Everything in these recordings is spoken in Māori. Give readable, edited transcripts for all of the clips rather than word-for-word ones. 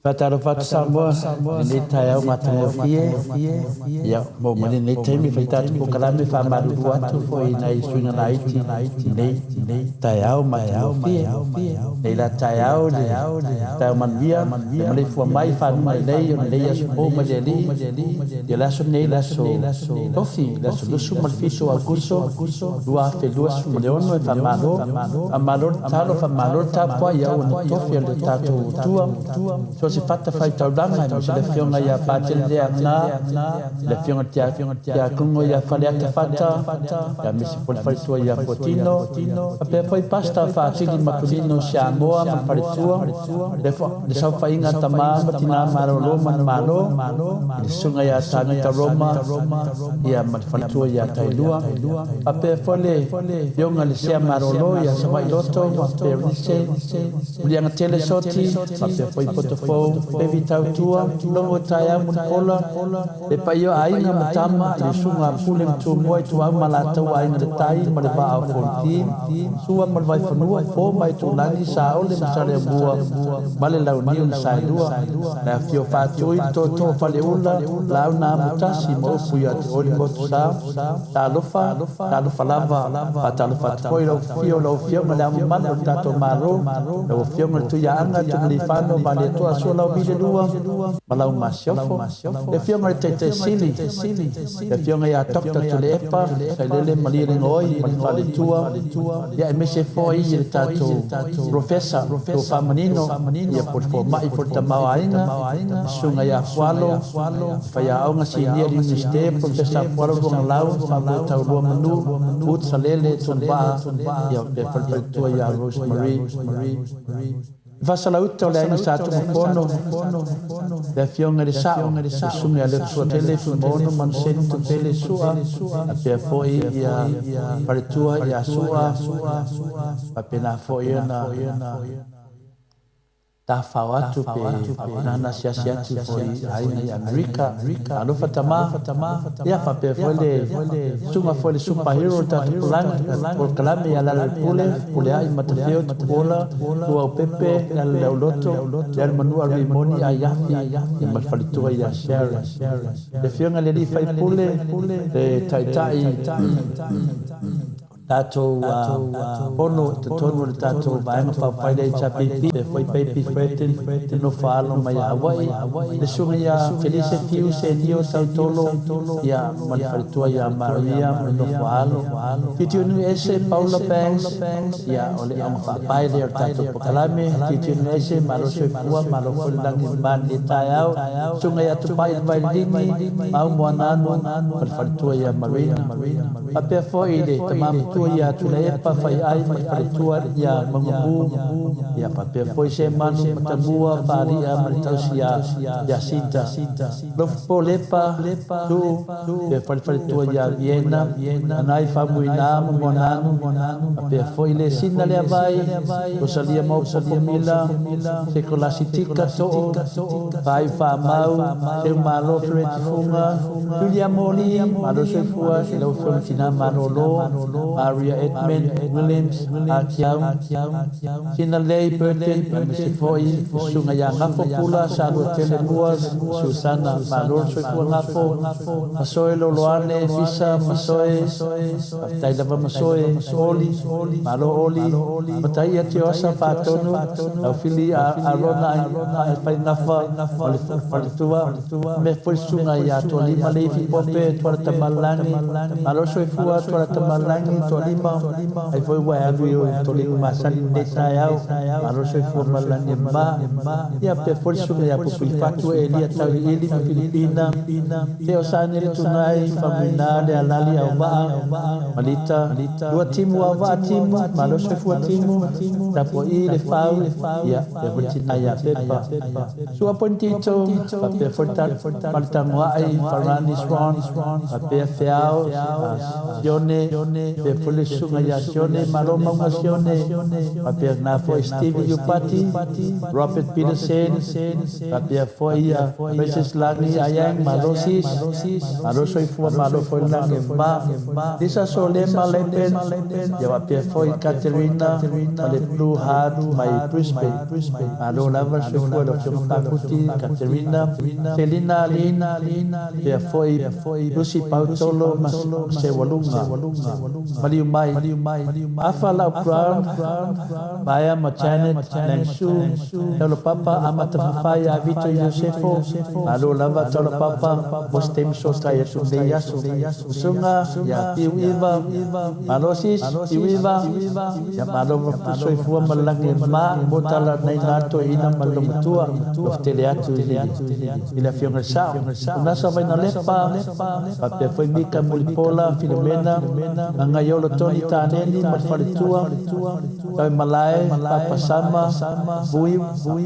Fataro fatu Samoa, ni tayau matamofie, ya mo mani ni temi fatatu ko kalame fa maru watu fo ina isunga na iti, ni tayau matamofie, ni la tayau tayau manvia, mani fo mai fa mai nei ya sumo majeli, ya la so nei la so tofi, la so lusu malfiso aguso, dua fe dua su leono fa malo, amalo talo fa malo tapwa ya un tofi al tato tua. Se fata fai tau danga mo se le fionga ia patel de ana le fionga tia kungo ia fale ata fata ya misi pol fai tua ia potino ape foi pasta fa tili makulino Samoa ma fale tua de sa fai nga tama matina marolo malo de sunga ia tani ta Roma ia ma fale tua ia tailua ape fole fionga le sia marolo ia sa mai loto ma pe rise lianga tele soti ape foi potofo pevi tau tua, longo taya mukola, le paio ainga matama, le sunga pule mtu moi tua malata wa ainga de tai, ma le baa fonti, sua ma vai fanua, fo mai tu langi sa ole masare bua, ma le lau niu le sailua, la fio fatui to fale ula, lau na mutasi mo puya te oli motu sa, ta lofa lava, ta lofa toi lau fio, ma le amu mano tato maro, lau fio ma tu ya anga tu lifano, ma le tua sola vile lua malau masiofo le fionga te sili le fionga ya tokta tu le epa sai lele malire ngoi malifale tua ya emese foi il tato professor to famanino ya por mai por tamau ainga sunga ya fualo faya aunga sinia li siste professor fualo bong lau sabu tau lua manu ut salele tumba ya pe tua ya Rosemary Vasalauta o le ainga sa tu mofono le fionga de sao sunga le sua tele fumono man sentu tele sua a pe foi ia paritua ia sua a pena foi na ta fawatu pe nana sia tu foi ainga ia America alo fatama ia fa pe foi sunga foi superhero ta plan por kalame ya la pule ai mateo bola tua pepe ya la loto ya manu arimoni ayafi ma falitua ya share le fionga le fai pule de tai tato pono tono tato baima fa faide chapipi foi pepi freten no falo mai awai le sunga felice fiu se dio tolo ya manfaltua ya Maria no falo titunu ese Paula Banks ya ole am fa faide tato pokalame titunu ese malo se fua malo folang ban ditayau sunga ya tu pai dini mau moanano manfaltua ya Marina ape foi de tamam ya tulai pa fai ai mai tua ya mangu ya pape foi se manu matabua pari a martausia ya sita lo polepa tu pe fai tua ya Viena anai fa muina monanu pe foi le sina le vai o salia mau pomila se colasitica to vai fa mau se malo frente funga Julia Moli malo se fua se lo frontina manolo Maria Edmund Williams Akiam Kinalei Burton Mr. Foi Sunga Yanga Popula Salu Telemuas Susana Malor Sui Ngafo Masoe Loloane Visa Masoe Tailava Masoe Oli Malo Oli Matai Atiosa Fatonu Aufili Arona Fai Nafa Falitua Me Foi Sunga Ya Toli Malefi Pope Tuarta Malangi Malo Sui Fua Tuarta Malangi Tolima ai foi wa aviu tolima masan de tayau aro se formal nemba ya pe forsu ya popul fatu elia tau ili Filipina te osane tunai famina de alali aba malita dua timu aba timu malo se fu timu tapo ile fau ya pe bercina ya pepa sua pontito pe fortal faltangwa ai Farani Swan pe fiao Jone pe fole sunga ya sione maroma nga sione papia na foi Stevie Yupati Robert Peterson papia foi Mrs. Lani Ayang Marosis Marosoi fua maro foi lange ba disa sole malepen ya papia foi Katerina male blue heart my Brisbane alo lava so fua do paputi Katerina Selina Lina ya foi Lucy Pautolo se walunga Maliu mai afala brown baya machanet langshu tolo papa amata fafaya Vito Yosefo alo lava tolo papa bostem sosta ya sunde yasu sunga ya iwiva malosis iwiva ya malo soi fua malangi ma botala nai nato ina malo mutua oftele atu ila fionga sao unasa vai na lepa papia foi mika mulipola Filomena nga yolo toni taneni mafaritua kai malai papa sama bui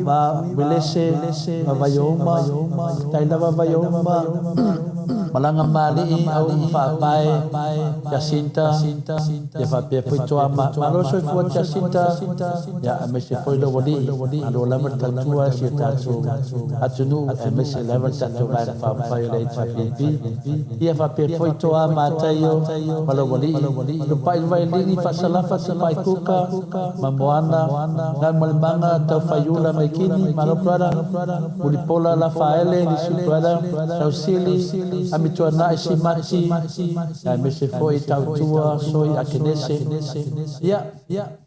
ma belese vayoma tai lava vayoma malanga mali au fapai Jacinta ya papia foi toa malo so foi Jacinta ya amese foi lo wodi alo lama tatua si tatu atunu amese lama tatu vai fapai le papi ya papia foi toa matayo malo wodi lo pai vai lingi fasalafa pai kuka mamoana dan malmanga tau fayula mekini malo prada ulipola la faele ni suprada sausili amituana isimati ya mese foi tau tua soi akenese ya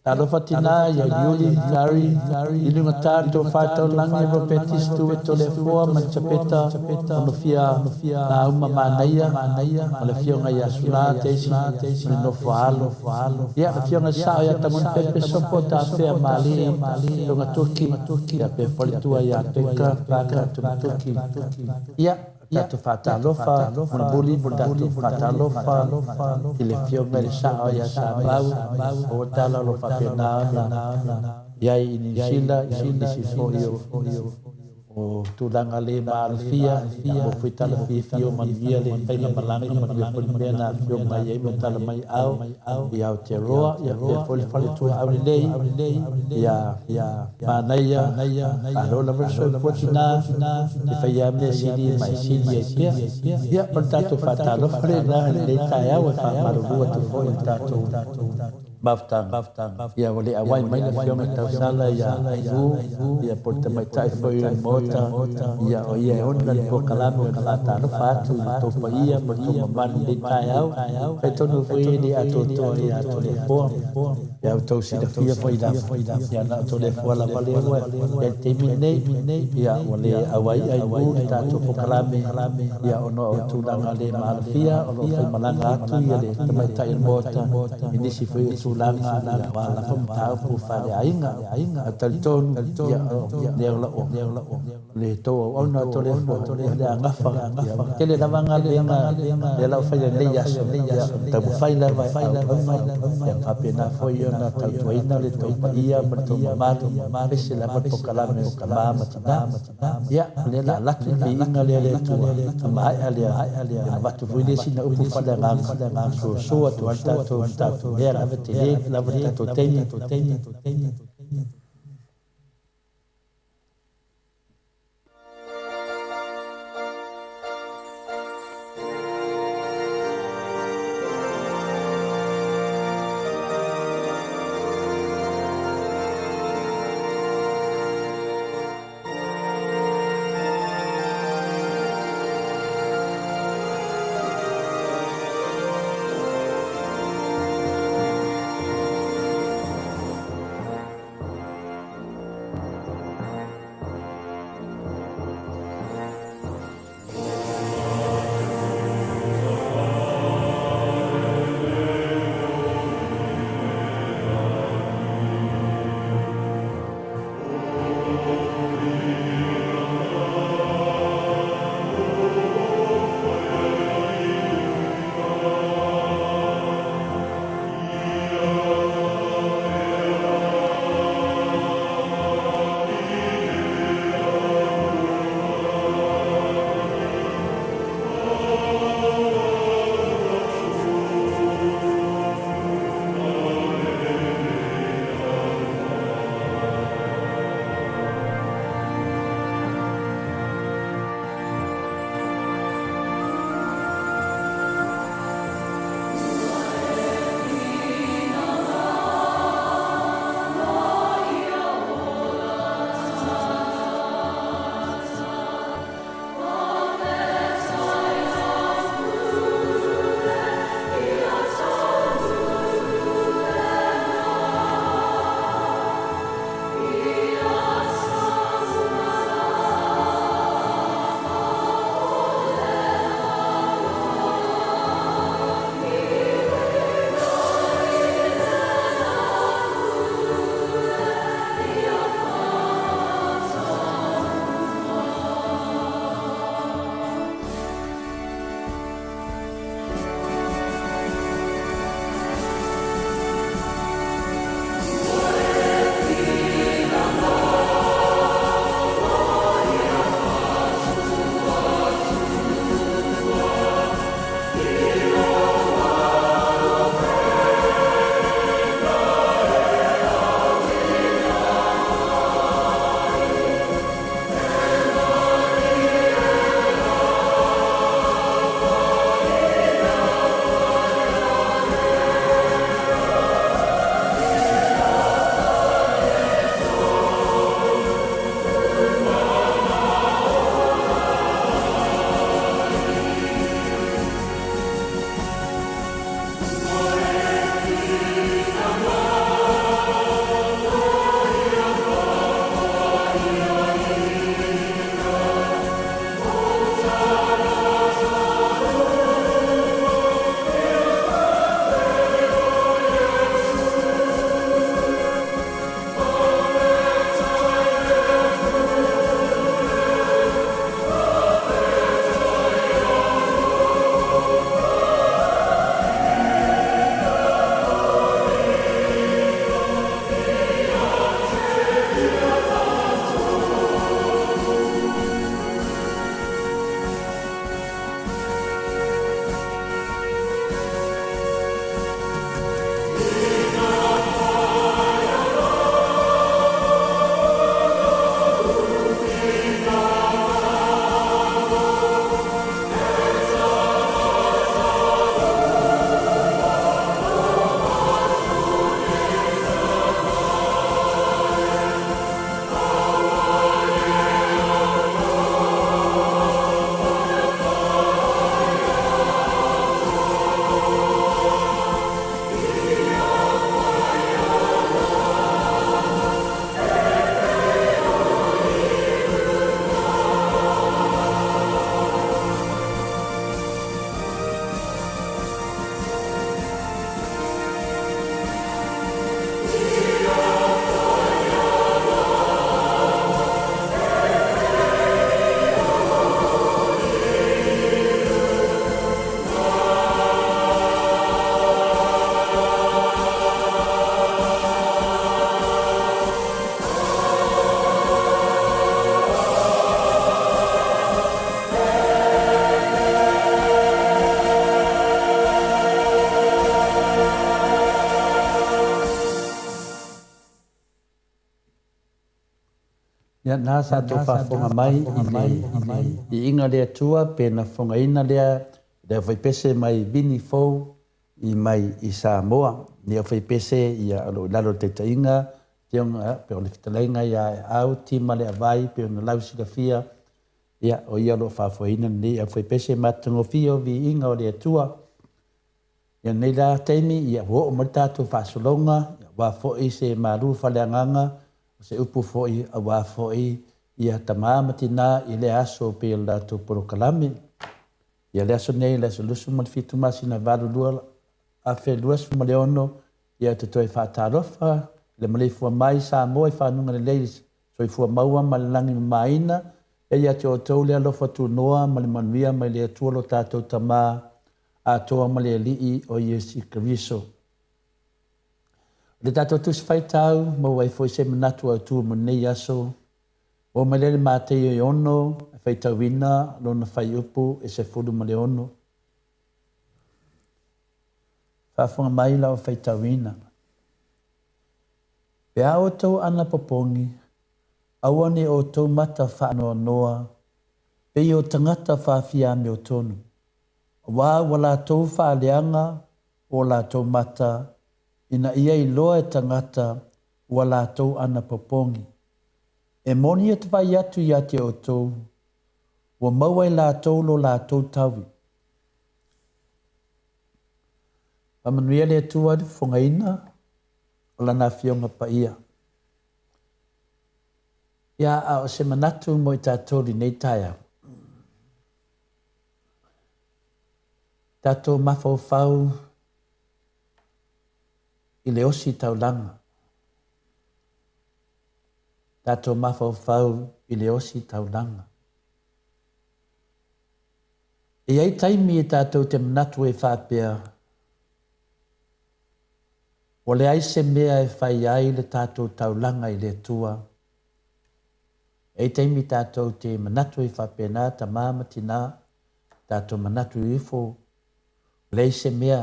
talo fatina ya yuli gari ilunga tato fato langi ropetis tu tole foa manchapeta onofia na uma manaya malafia ngaya sulate no falo ya fia ngasa ya tamun pepe sopo ta fea mali lunga turki ya pe politua ya teka baka turki ya Tatu fatalofa, mulbuli tatu fatalofa, ile fionga le sao ya sabau, o tala lo papena, ya ini sila sifo o tulanga le malfia o fitala fio manvia le pena malanga manvia polmena fio mai e tala mai au ya o teroa ya fol tu au le ya manaya alo la verso potina e faya me sidi mai sidi ya portato fatalo frena le taia o fa maru tu foi tato Baftang ya wali awai mai na fiona tau sala ya ya porta mai tai foi mota ya o ya on dan ko kalamo kalata no fatu to paia porto man de tai au feto no foi di ato ya to le po ya to si da fia foi da ya na to le fo la vale ya termine ya wali awai ai bu ta to ko kalame ya ono tu danga le malfia ono foi malanga tu ya le mai tai mota ini si foi langa na wala kom tao pu fa de ainga atal ton ya le to ona to le fo de ngafa tele da vanga le ya la fa de ya ta bu fa la ya papi na fo yo na ta to ina le to ia berto ma besi la berto kalame ma ya le la ki inga le to ma ya batu vui sina upu fa da nga so to ya la vete la verdad toteña Ia nā sa tō whafonga mai i inga lea tua pēna whonga ina lea lea whaipese mai vini fau i mai i Samoa. Nia whaipese i a lalo te tainga te onga pe o le fitalainga i a au tima lea vai pe o na lau sila fia ia o ia lo whafoina ni a whaipese matungo fio vi inga o lea tua. Ia nei la teimi ia ho o martatu whasolonga wa foi se maru whaleanganga se upu foi a wa foi ia tamamatina i le aso pe la tu porokalame. Ia le aso nei le solusu mal fitu masina valu lua a fe luas maleono ia te toi whatarofa le malei fua mai sa moe whanunga le leis so i fua maua malangi maina e ia te o tau le alofa tu noa male manuia mai le tuolo tātou tama a toa male lii o Iesi Kariso. Le tātou tusi whaitau mo wai foi se manatu au tu manei aso o malele mātei o ono e whaitau ina lona whai upu e se furu male ono. Whafunga mai lau whaitau ina. Pe a o tau ana popongi, awane o tau mata whaanoa noa, pe i o tangata whawhia me o tonu. Wā wala tau whaaleanga o la tau mata, ina ia i loa e tangata wala tau ana popongi. E moni e te vai atu i ate o tau, wa maua i la tau lo la tau tawi. Pamanuia le atua di whongaina, o lana fionga pa ia. Ia a o se manatu mo i tātou li nei taia. Tātou mawhau i le osi taulanga. Tātou mawhau i le osi taulanga. E ai taimi e tātou te manatu e whapea. O le ai se mea e whai ai le tātou taulanga i le tua. E taimi tātou te manatu e whapea nā ta māmatina, tātou manatu i fo. Le se mea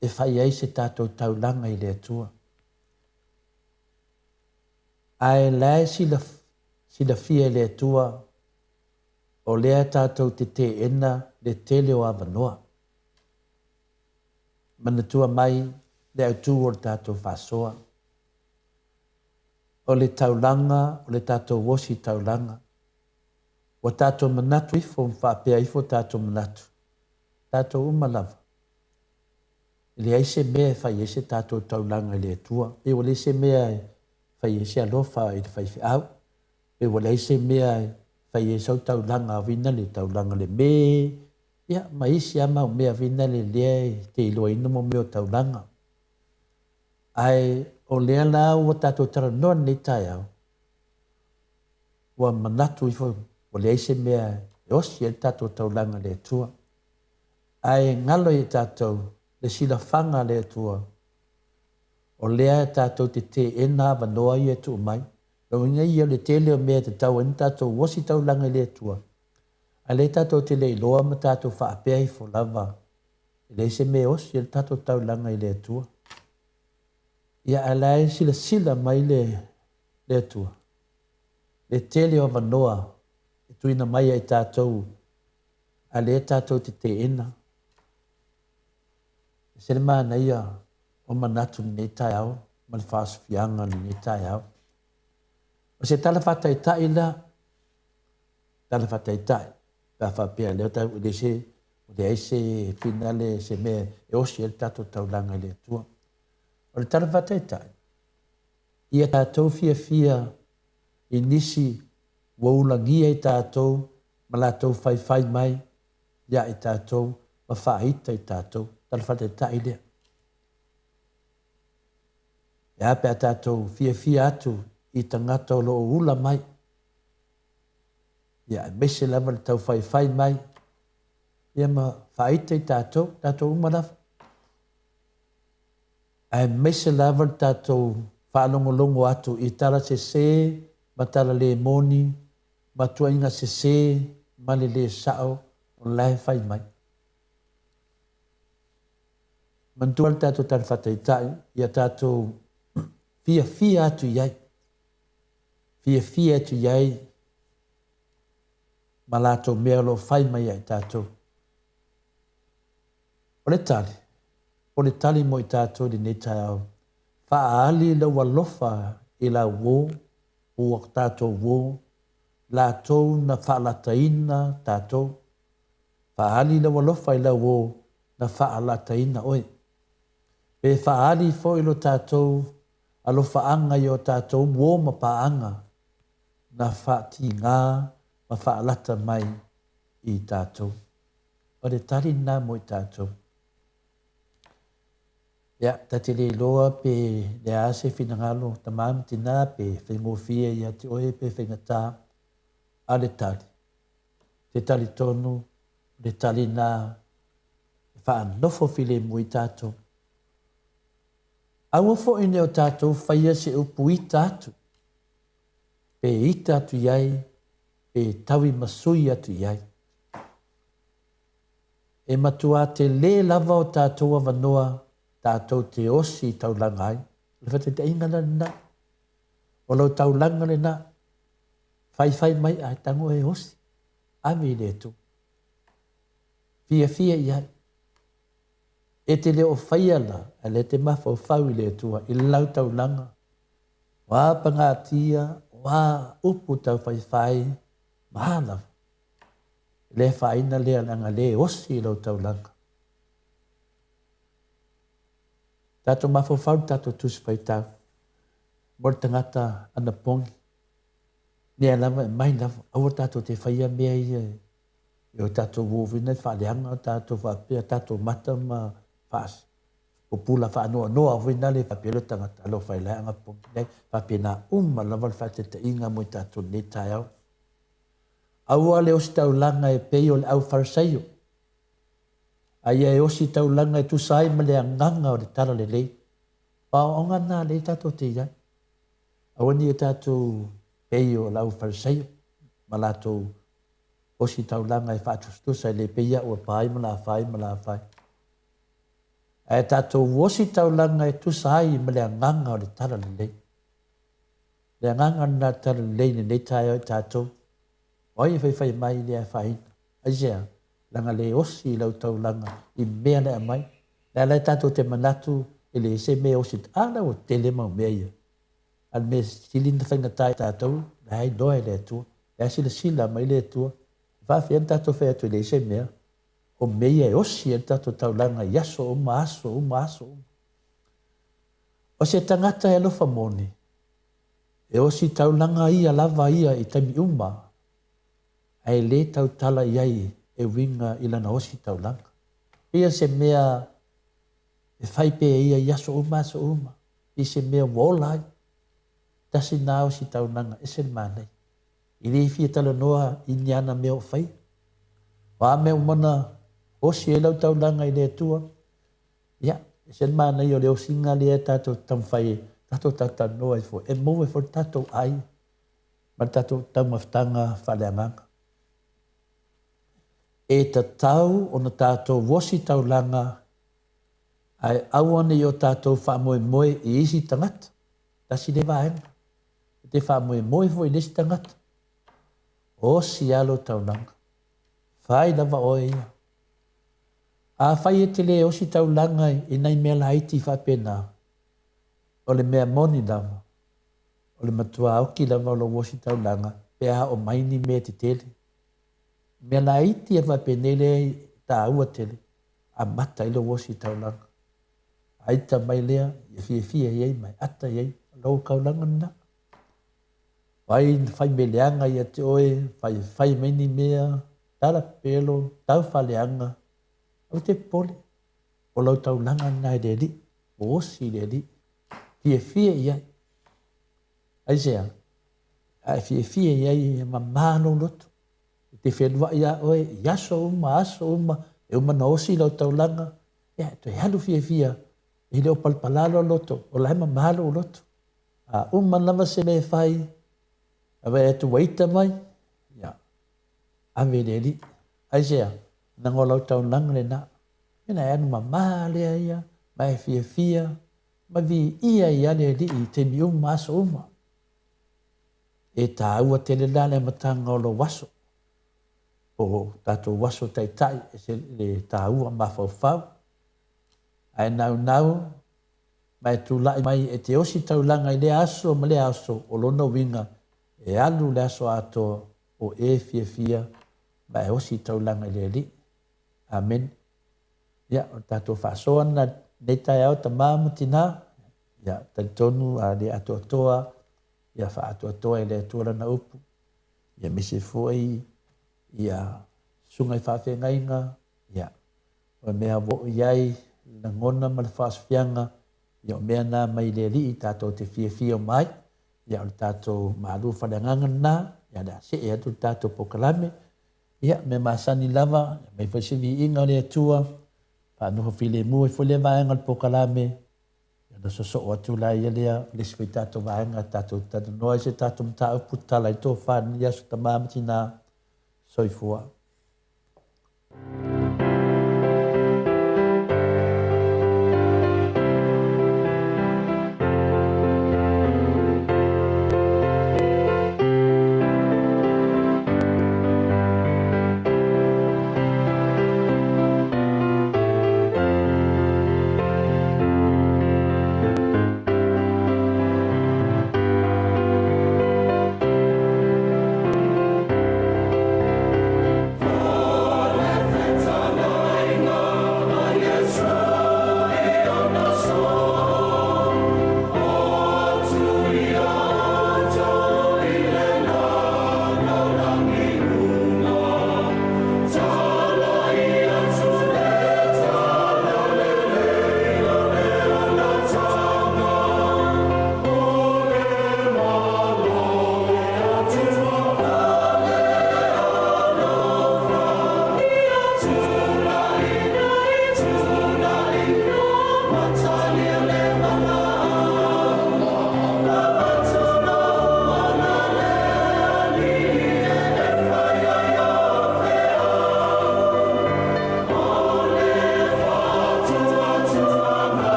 e whai ai se tātou taulanga i le tua. Ai lai sila fia i le tua, o lea tātou te ena le tele o avanoa. Manatua mai le autu o le tātou whasoa. O le taulanga, o le tātou wosi taulanga. O tātou manatu ifo mwhapea ifo tātou manatu. Tātou umalawa. Le aise mea e whai ese tātou taulanga i le tua. E o le ese mea e whai ese alofa i le whai au. E o le aise mea e whai ese au taulanga a vina le taulanga le me. Ia, ma isi ama o mea vina le lea te iloa ina mo mea o taulanga. Ai o lea la ua tātou tara noa nei tai au. Ua manatu ifo o le aise mea e osi e tātou taulanga le tua. Ai ngalo i tātou le sila whanga le tua. O lea tātou te ena wanoa i e tu mai. Lau inga i le te leo mea te tau en tātou wasi taulanga le tua. Ai le tātou te le iloa ma tātou whaapea i fo lava. Le se mea osi e tātou taulanga i le tua. Ia alai sila mai le tua. Le te leo wanoa e tuina mai ai tātou. A le tātou te ena. Se le mana ia o manatu ni tai au, ma le whaaswhianga ni tai au. O se tala whatai tai la, tala whatai tai, ka whapea leo tau le se, o le aise finale se mea e osi e tato taulanga le tua. O le tala whatai tai, ia tātou fia i nisi waulangia i tātou, ma lātou whai mai, ia i tātou, ma whaita i tātou. Tala whate tai lea. E ape a tātou fia atu i tangata o loo ula mai. Ia mese lava le tau whai mai. Ia ma whaita i tātou umarafa. Ai mese lava le tātou whalongolongo atu i tala se, ma tala le moni, ma tuainga se, ma le sao, o lai whai mai. Mantual tātou tala whatai tai, ia tātou fia atu iai. fia tu iai ma latou mea lo fai mai ai tatou. O le tali mo i tatou di nei tai au. Whaali le walofa i la wo, ua tatou wo, latou na whaalataina tatou. Whaali le walofa i la wo, na whaalataina oi. Pe whaali fo i lo tatou, alo whaanga i o tatou wo ma paanga, na whaati ngā, ma whaalata mai i tatou. O le tali nā mo i tatou. Ya, tati le loa pe le ase finangalo, tamam tina pe whengofia ia te oe pe whengata a le tali. Te tali tonu, le tali nā, wha nofo file mo i tatou. Aua fo ine o tatou whaia se upu i tatou. Pe i tatou iai, pe tawi masui atu iai. E matua te le lava o tatou avanoa, tatou te osi tau langai. Le fate te ingana na. O lau tau langa le na. Fai mai ai tango e osi. Ami le tu. Fia iai. E te leo whaiala, a le te mafa o whau i le tua, i lau tau langa. Wā pangatia, wā upu tau whai, mahana. Le whaina lea langa le osi i lau tau langa. Tato mafa o whau, tato tusi whai tau. Mora tangata ana pongi. Nea lava, mai lava, awa tato te whaia mea ia. Yo tato wovina, whaaleanga, tato whapea, tato mata ma whaas. Popula whaanoa noa wina le whapelo tangata alo whaileanga pongi. Nei, whapena lava le whaate te inga mo i tato ne tai au. Aua le osi tau langa e peo le au wharasaio. Aia e osi tau langa e tusai ma le anganga o le tala le lei. Paonga nā le tato te iai. Awani e tato peo le au wharasaio. Ma lato osi tau langa e whaatustusa e le peia ua pai ma la whai. E tato osi tau langa e tusai ma le anganga o le tala le lei. Le anganga na tala le lei ne tai au tato. Oi whai mai le a whaina. Aisea. Langa le osi lau tau langa i mea le amai. Le alai tato te manatu e le se mea osi ana o tele mau mea ia. Al me silinda whainga tai tatou, le hai doa le atua. Le asila sila mai le atua. Whawhi an tato whea tu le se mea. O mea e osi an tato tau langa i aso aso. O se tangata e alofa moni. E osi tau langa ia lava ia i taimi uma. Ai le tau tala iai e winga ilana osi tau langa. Ia se mea e whaipe ia i aso uma. I se mea wolai. Tasi nā osi tau langa e se manei. I le fia tala noa i niana mea o whai. Wā mea umana osi e lau tau langa i le tua. Ia, e se manei o le osi ngā lea tato tam whai. Tato tata noa i fo. E mou e fo tato ai. Ma tato tau maftanga whaleanganga. E ta tau o na tātou wosi tau langa ai awane i o tātou whaamoe i isi tangata. Tasi le vaenga. Te whaamoe fo i nisi tangata. O si alo tau langa. Whai lava oe ia. A whai e te le o si tau langa i nei mea laiti whapena. O le mea moni lava. O le matua auki lava o lo wosi tau langa. Pea o maini mea te tele. Mea laiti e whapenele ta aua tele. A mata ilo wosi tau langa. Aita mai lea, ia fia iei mai, ata iei, lau kau langa na. Wai me leanga ia te oe, whai meni mea, tala pelo, tau whaleanga. Au te pole, o lau tau langa na le li, o osi le li. Fia iei. Aisea, ai fia iei ma mano loto. Te whenua ia oe, aso uma, e uma na osi lau tau langa. Ia, to e halu fia. I leo palpalalo loto, o laima mahalo loto. A uma lava se me whai, awa e tu waita mai. Ia, ame le li. Aisea, nango lau tau langa le na. Ina e anu ma mahalea ia, mai fia, ma vi ia le li i te mi aso uma. e tā ua tele la le matanga o lo waso. O tātou waso tai e se le tā ua mawhauwhau. Ai nau, mai tu lai mai e te osi taulanga i le aso ma le aso o lona winga e alu le aso ato o e fia mai osi taulanga i le li. Amen. Ya, o tātou whasoa na nei tai au ta māmatina. Ya, tonu a le ato atoa. Ya, wha ato atoa i le atua na upu. Ya, mise foi. Ya, sungai whawhengainga. Ya, o mea wo iai na ngona ma le whaaswhianga. Ya, o mea nā mai le li i tātou te fia mai. Ya, o tātou maalu whananganga nā. Ya, da se e atu tātou pokalame. Ya, me masani lava. Me whasivi inga le atua. Whanua while mua i whule vaenga le pokalame. Ya, na so o atu lai elea. Leswai tātou vaenga tātou noa se tātou mta upu tala i tō whani asu ta māmatina. Soifua. Every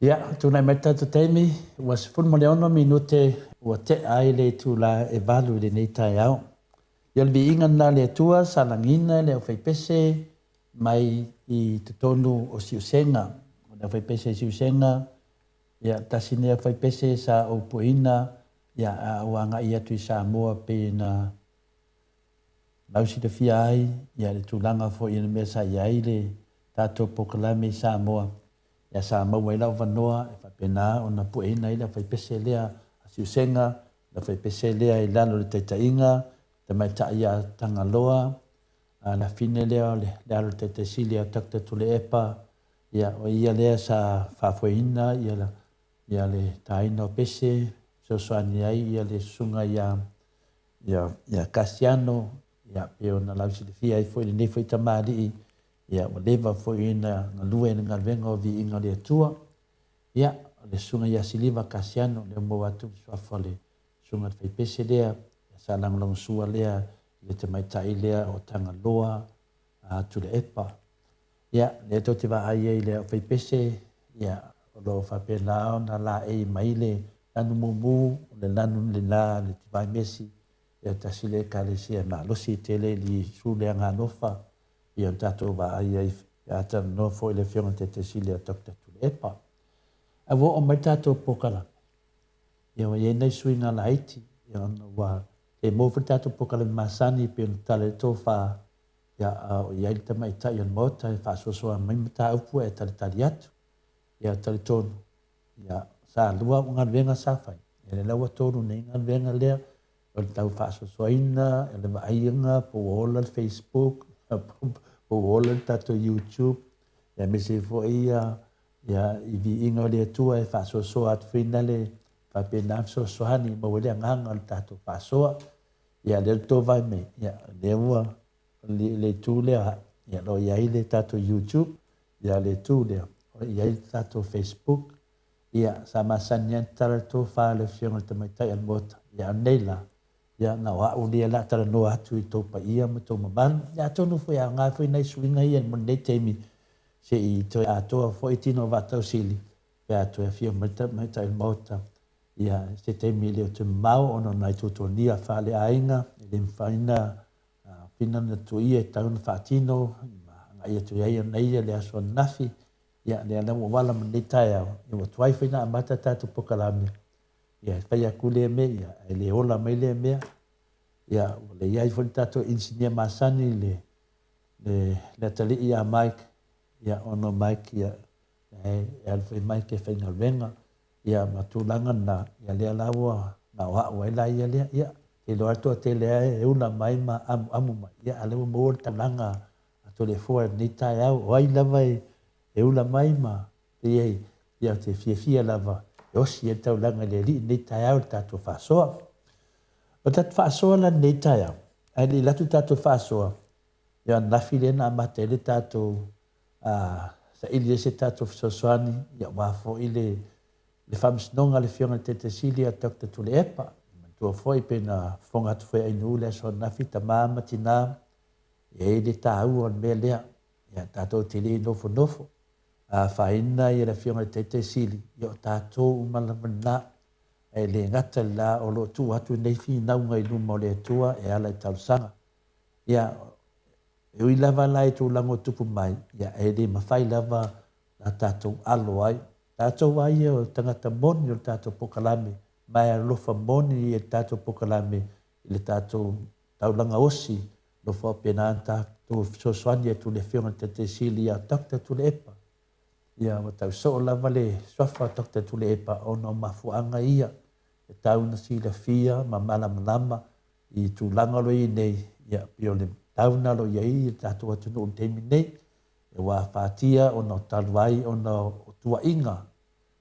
Ia, tūnai mai tātou teimi, ua sifunu mo le ono minute ua te ai le tūla e valu le nei tai au. Ia le viinga na le atua, salangina le au whaipese mai i te tonu o siusenga. O le au whaipese siusenga, ia tasine au whaipese sa o puina, ia a uanga i atu i Samoa pe na lausi te fia ai, ia le tūlanga fo i na mea sa iai le tātou pokalame i Samoa. Ia sa maua i lau wanoa, e whapena o na puina i la whaipese lea a siusenga, la whaipese lea i lalo le taitainga, te mai ta ia tangaloa, la fine lea le lalo le taitaisili a takta tule epa, ia o ia lea sa whafuina, ia le taina o pese, so soani ai, ia le sunga ia Kasiano, ia peo na lausi le fia i fo i le nefo i tamari ia o lewa fo ina na lue na ngalwenga o vi inga le atua. Ia, le sunga ia siliva Kasiano, le mo watu suafa le sunga le whaipese lea, ia sa langlong sua lea, le te maitai lea o Tangaloa, tu le epa. Ia, le to te wa aia i le whaipese, ia, o lo whapena o na la e maile, nanu mumu, le nanu le la, le te vai mesi, ia tasile ka le sia na losi tele li su lea ngā nofa, ia tatou va ai ia ta no fo le fiona te sili a Dr. Tulepa. A wo o mai tatou pokala. Ia wa ia nei suinga la Haiti, ia wa e mo fa tatou pokala masani pe tale tofa ia o ia te mai ta ia mota e fa so so mai mata upu e tale tali atu. Ia tale tonu. Ia sa lua unga venga safai. Ia le lawa tonu nei unga venga lea o tau fa so so ina, ele va ainga po ola Facebook, po ola tato YouTube, ya mese fo ia i vi inga le tua e fa so so at finale fa pena so so hani mo le nganga tato fa so ya le to vai me ya le wa le tu le ya lo ya ile tato YouTube ya le tu le ya tato Facebook ya sama sanya tato fa le fiona te mai tai al mot ya nela ya na wa ulia la tara no atu i topa ia mo to maban ya tonu fo ya nga fo nei swinga ia mo nei temi se i to ato fo itino va to sili ya to fio mata mata il mota ya se temi le to mau ono nai to to nia fa le ainga le faina fina na to ia taun fatino nga ia to ia nei le aso nafi ya le na wala mo nei tai e mo twai fina mata tatu pokalami ia pai akule me ia ele ola mai le me ia le ia i tato insinia masani le tali ia Mike ia ono Mike ia el foi Mike fe na venga ia matulanga na ia le lawa na wa la ia le ia e lo alto te le e una mai ma amu mai ia ale mo talanga to le fo ni tai au ai lava e una mai ma ia te fia lava Yosi e tau langa le li nei tai au tato whasoa. O tato whasoa la nei tai au. Ai li latu tato whasoa. Ia nafi le na amate le tato sa ili se tato whasoani. Ia wafo i le whamsinonga le fionga te sili a Dr. Tulepa. Tua foi pe na fonga tu foi ainu le so nafi ta mama tina. E le tau on me lea. Ia tato te le nofo. Faina i la fiona te sili yo tatou malamana e le ngata la o lo tu atu nei fi na ngai lu mo le tua e ala tau sanga ya e ui lava lai tu lango tupu mai ya e le mafai lava la tatou alo ai tatou ai o tangata moni o tatou pokalame mai lo fa moni e tatou pokalame le tatou tau langa osi lo fa penanta tu so soania tu le fiona te sili ya takta tu le epa ia o tau so lava le swafa Dr. Tulepa o no mafuanga ia e tau na sila fia ma malama i tu langa lo i nei ia pio le tau na lo iai i tatu atu no temi nei e wa fatia o no talwai o no tua inga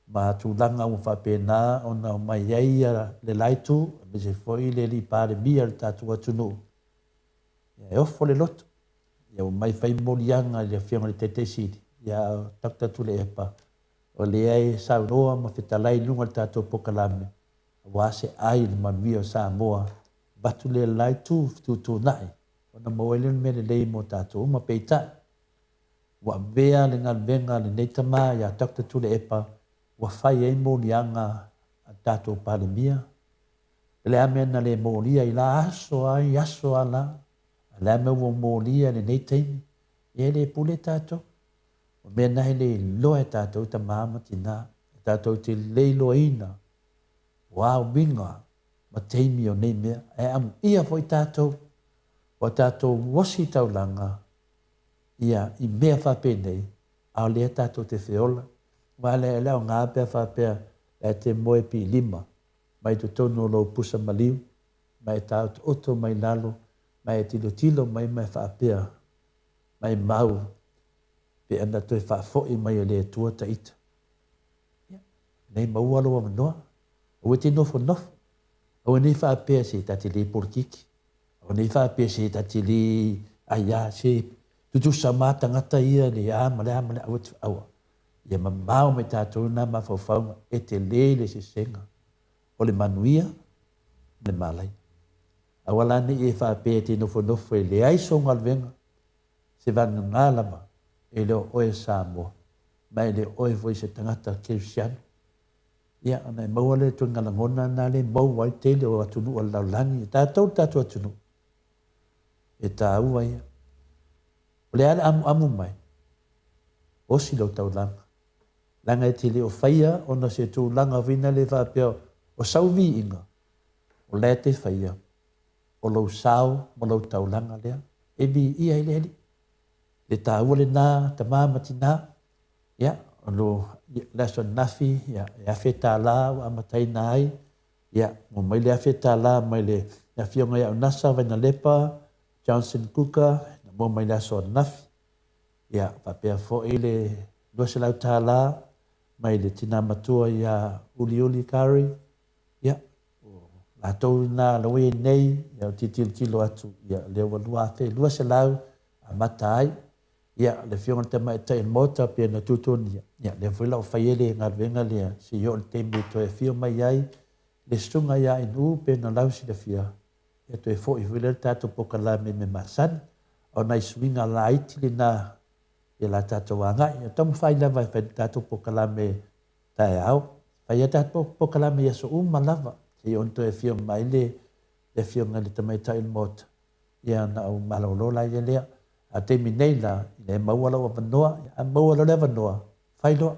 ma tu langa o whapena o no mai iai le laitu me se foi le li pare bia le tatu atu no e ofo le loto ia o mai fai molianga le fianga le tete sidi ia Dr. Tulepa o le ai sa roa ma fetalai lunga tato pokalame wa se ai le manvio Samoa batu le lai tu nai ona mo ele me le mo tato ma peita wa vea le ngal venga le netama ia Dr. Tulepa ua fai ai molianga a tātou palemia. Le amena le molia i la aso ala. Le ame ua molia le nei taimi. E le pule tātou. O mea nahi le loa tātou ta māma tina. Tātou te leilo ina. Wao minga. Ma teimi o nei mea. E amu ia foi tātou. O tātou wasi taulanga. Ia i mea whapenei. Ao lea tātou te whiola. Wa le o ngā pia whapea. E te moe pi lima. Mai tu tonu lo pusa maliu. Mai tau te oto mai lalo. Mai tilo tilo mai whapea. Mai mau. Pe ana toi whafoi mai le tua ta ita. Nei maua loa manoa. O te nofo nofo. O nei whapea se tati le porkiki. O nei whapea se tati le aia se tutu samata ngata ia le amale awet awa. Ia mamau me tātou na mawhauwhaunga e te lele se senga. O le manuia, le malai. Awalane e whapea te nofo nofo e le aisonga alvenga. Se vanga ngālama e leo oe Samoa. Mai le oe voi se tangata Kirisiano. Ia ana e maua le tu ngalangona na le mau wai tele o atunu o laulangi. Tātou atunu. E tā ua ia. O le ala amu mai. Osi lau tau langa. Langa e te leo whaia o na se tū langa vina le whapea o sauvi inga. O le te whaia. O lau sao mo lau tau langa lea. E bi ia ele ele. Le tā ua le nā, ta māmati nā. Ia, o lo laso nafi, ia, e awhetā la o amatai nā ai. Ia, mo mai le awhetā la, mai le awhionga ia o nasa, vaina lepa, Johnson Cooker, mo mai laso nafi. Ia, whapea fo e le luase lau tā la, mai le tina matua ia uli kari. Ia, la tau nā lawe nei, ia o tilo atu, ia leo walua fe, luase lau, a matai. Ia, le whionga te mai tai mota pe na tutonia. Ia, le whila o whaiele ngā venga lea, si yo le teme to e whio mai ai, le sunga ia in u pe na lausi le whia. Ia to e fo i whila tato poka la me masan, o nai swinga la iti le na, ia la tato wanga, ia tomu whai lava i tato poka la me tae au. Whai tato poka la me yaso lava, si yo to e whio mai le whionga le tamai tai mota. Ia na au malolola ia lea. A te minei la, i le maua lau a wanoa, a maua lau le wanoa, whai loa.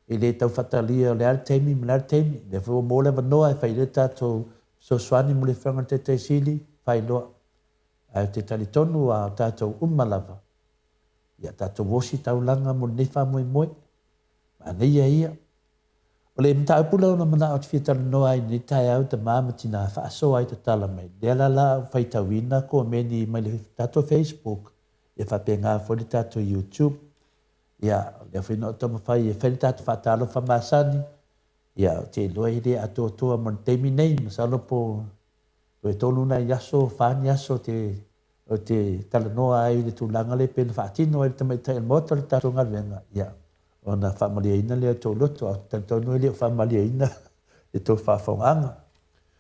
I le tau whatalia o le aritemi, me le aritemi, le whua mō le wanoa, e whai le tātou so swani mo le whanga te te sili, whai loa. A te talitonu a tātou umalava. Ia tātou wosi tau langa mo nei wha moe. Ma nei ia. O le mta upula o na mana o te whiatala noa i ni tai au ta māmati nā whaasoa i ta tala mai. Lea la whai tawina ko meni mai le tātou Facebook. Ia whapea ngā whori tātou YouTube. Ia lea whina o tama whai e whai tātou whaatalo whamasani. Ia te loa i le ato toa mon teimi nei. Masalo po e tonu na yaso, whani yaso o te tala noa ai le tūlanga le pēna whaatino ai le tamai tai mota le tātou ngarwenga. Ia. Ona whamalia ina lea tō loto, tau nui lea whamalia ina le tō whawhaunganga.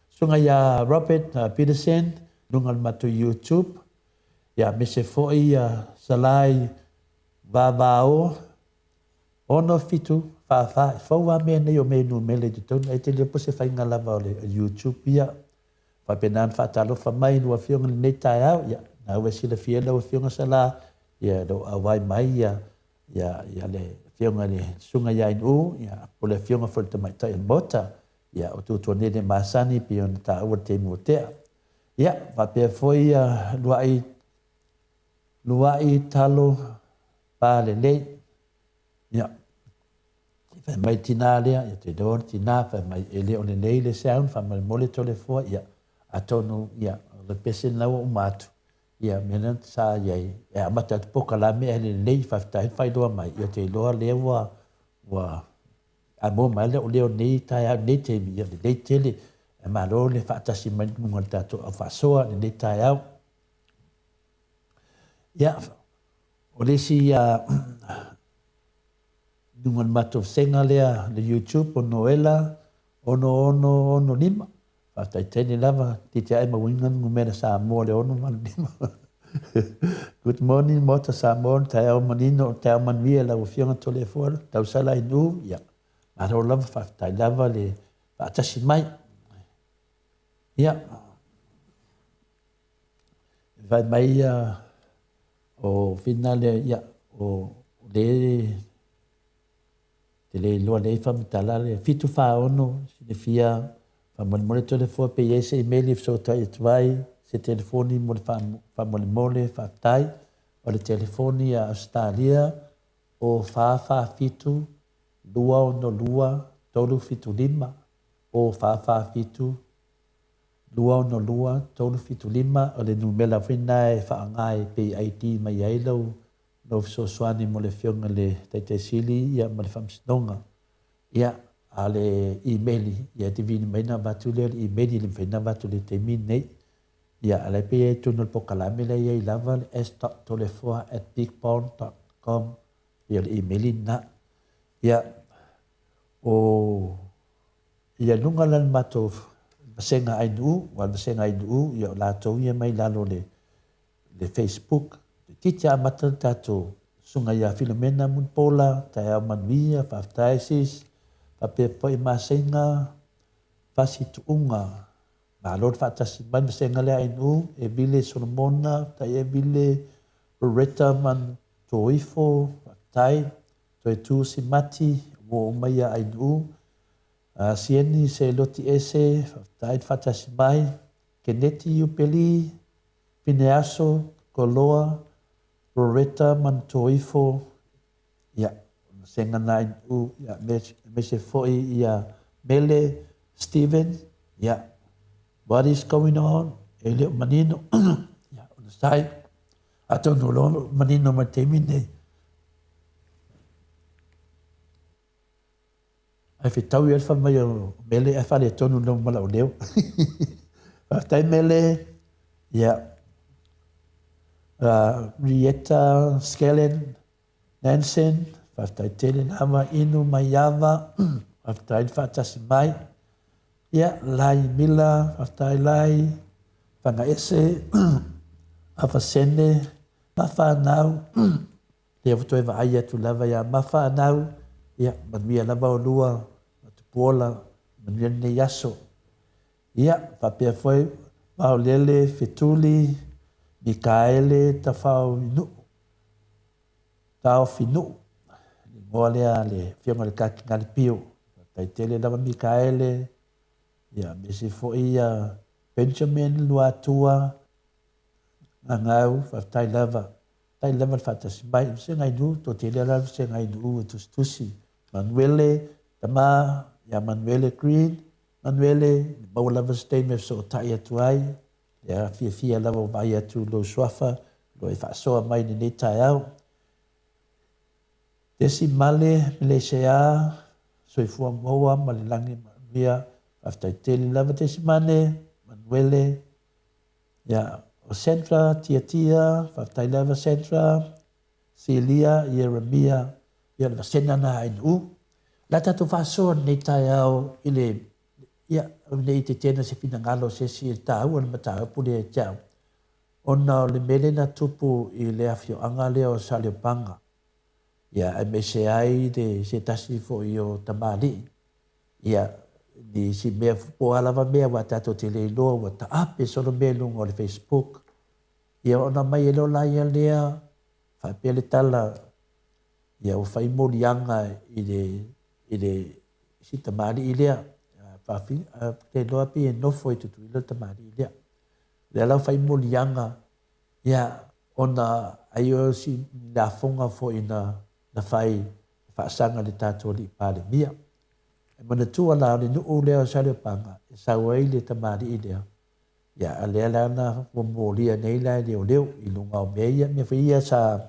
Sunga ia Robert Peterson, nungal matu YouTube, ia mese foi salai vavao, ono fitu, whawha, whaua mea nei o menu mele te tōna, e te leo pose whainga lava o le YouTube, ia, whapenan whaatalo whamai nua whionga nei tai au, ia, na ue sila whiela o whionga sala, ia, do awai mai, ia le whionga le sunga ia in u, ia, po le whionga whore te mai tai mota, ia, o tūtua nene masani pi o ta ua te muotea. Ia, whapea foi luai talo pa le le, ia, whai mai tina lea, ia te doon tina, whai mai ele o le nei le sound, whai mai mole to le fua, ia, atonu, ia, le pesen lawa umatu. Ia mena sa iai e amata te poka la mea le nei whaftai whai doa mai ia te loa lea wa a mō mai leo leo nei tai au nei te mi ia le nei tele e malo le whaatasi mai nunga tato a whasoa le nei tai au ia o le si nunga mato senga lea le YouTube o Noela ono lima Whātai tēne lava, tite ai mawingan ngumera Samoa le ono manima. Good morning, mota Samoa, tai au manino, tai au manuia la ufionga tole fora, tau sala inu, ia. aro lava whaftai lava le whaatasi mai. Ia. Vai mai o whina le ia o le te le loa le whamitala le fitu whaono sine fia whamone tole fua pe iese email if so tai atuai se telefoni mo le whamone whaftai o le telefoni a Australia o whawha fitu lua ono lua tolu fitu lima o whawha fitu lua ono lua tolu fitu lima o le numela whina e whaangai pe ID mai ailau no so swani mo le fionga le taite sili ia mo le whamsinonga ia a le emaili ia divini maina batu le emaili le whina batu le te min nei ia a le pe e tunu le pokalame le ia i lava le s.tolefoa@bigpond.com ia le emaili na ia o ia nunga lan matou masenga ainu wa masenga ainu ia la tau ia mai lalo le Facebook titi amata tato sunga ia Filomena Munpola ta ia manuia faftaisis pape poi masenga fasi tuunga ma lord fatasi man masenga le ainu e bile Solomona ta ia bile Loretta man toifo tai toi tu simati wo mai ainu sieni se loti ese tai fatasi mai keneti upeli Pineaso Koloa Loretta Mantoifo ia senga nai u ia me se foi ia Mele Steven ia what is going on ele manino ia on the side ato no lo manino matemine ai fitau ia fa mai Mele e fa le tonu no mala o leo tai Mele ia Rieta Skellen Nansen faftai tele nama inu mayava faftai fatasi mai ia lai mila faftai lai fanga ese afasene mafa nau ia futoi va aya tu lava ia mafa nau ia manmia lava o lua matupuola manmia ne yaso ia papia foi maulele fituli Mikaele tafau inu tau finu ngole ale fiona le kaki ngali pio tai tele lava Mikaele ia mesi fo ia Benjamin Luatua ngau tai lava fatasi mai se ngai du to tele lava se ngai du tusi Manuele tama ia Manuele Green Manuele baula stay me so tai atuai ia fia lava vai atu lo swafa lo e whaasoa mai ni tai au. Tesi male Malaysia soifua moa malilangi mia aftai teli lava tesi mane Manuele ia o Centra tia aftai lava Centra Celia Yeremia ia lava sena na ainu la tatu whaasoa ni tai au ile ia nei te tena se fina ngalo se si tau ana mata pule tau ona le mele na tupu I le afio anga le o salio panga ia me se ai de se tasi fo io tamali ia di si me po ala va me wa tato te le lo wa ta ape solo me lo ngol Facebook ia ona mai lo la ia le fa pele tala ia o fai mo lianga ile si tamali ile pafi te loa pi no foi tu lo tamari ia le la fai molianga ia ona ayo si la fonga fo ina na fai fa sanga le tato li pale mia e mana tu ala le no le o sale panga sa wai le tamari ia ia ale la na mo molia nei la le o leo I lunga o meia me fa ia sa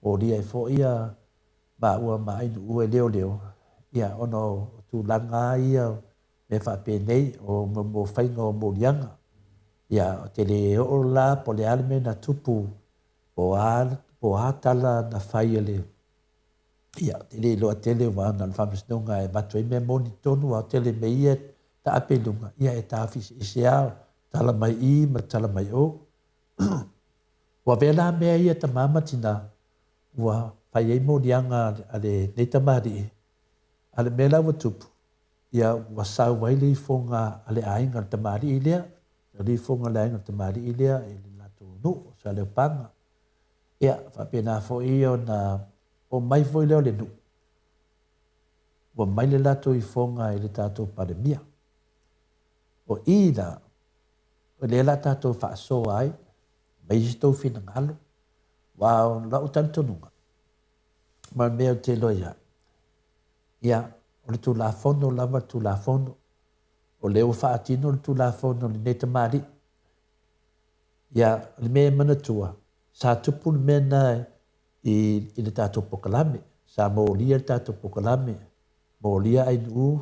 o dia fo ia ba ua mai du e leo ia ono tu langa ia me fa pe nei o mo fai no mo lianga ia te le o la po le alme na tupu po atala na fai ele ia te le lo tele wa na famis nonga e matoi me moni tonu a tele me ia ta apelunga ia e ta fis isia tala mai I ma tala mai o wa vela me ia ta mama tina wa fai mo lianga ale nei tamari ale mela wa tupu ia wasau wai le fonga ale ainga te mari ilea le fonga le ainga te mari ilea ele lato no sa le panga ia fa pena fo io na o mai foi le nu wa mai le lato I fonga ele tato pandemia o ida o le la tato fa so ai mai sto fina ngalo wa la utanto nunga ma meo te loia ia o le tu la fondo lava tu la fondo o leo fa atino le tu la fondo le nete mari ia le me manatua sa tupu le mena I le tato pokalame sa mo lia le tato pokalame mo lia ai nu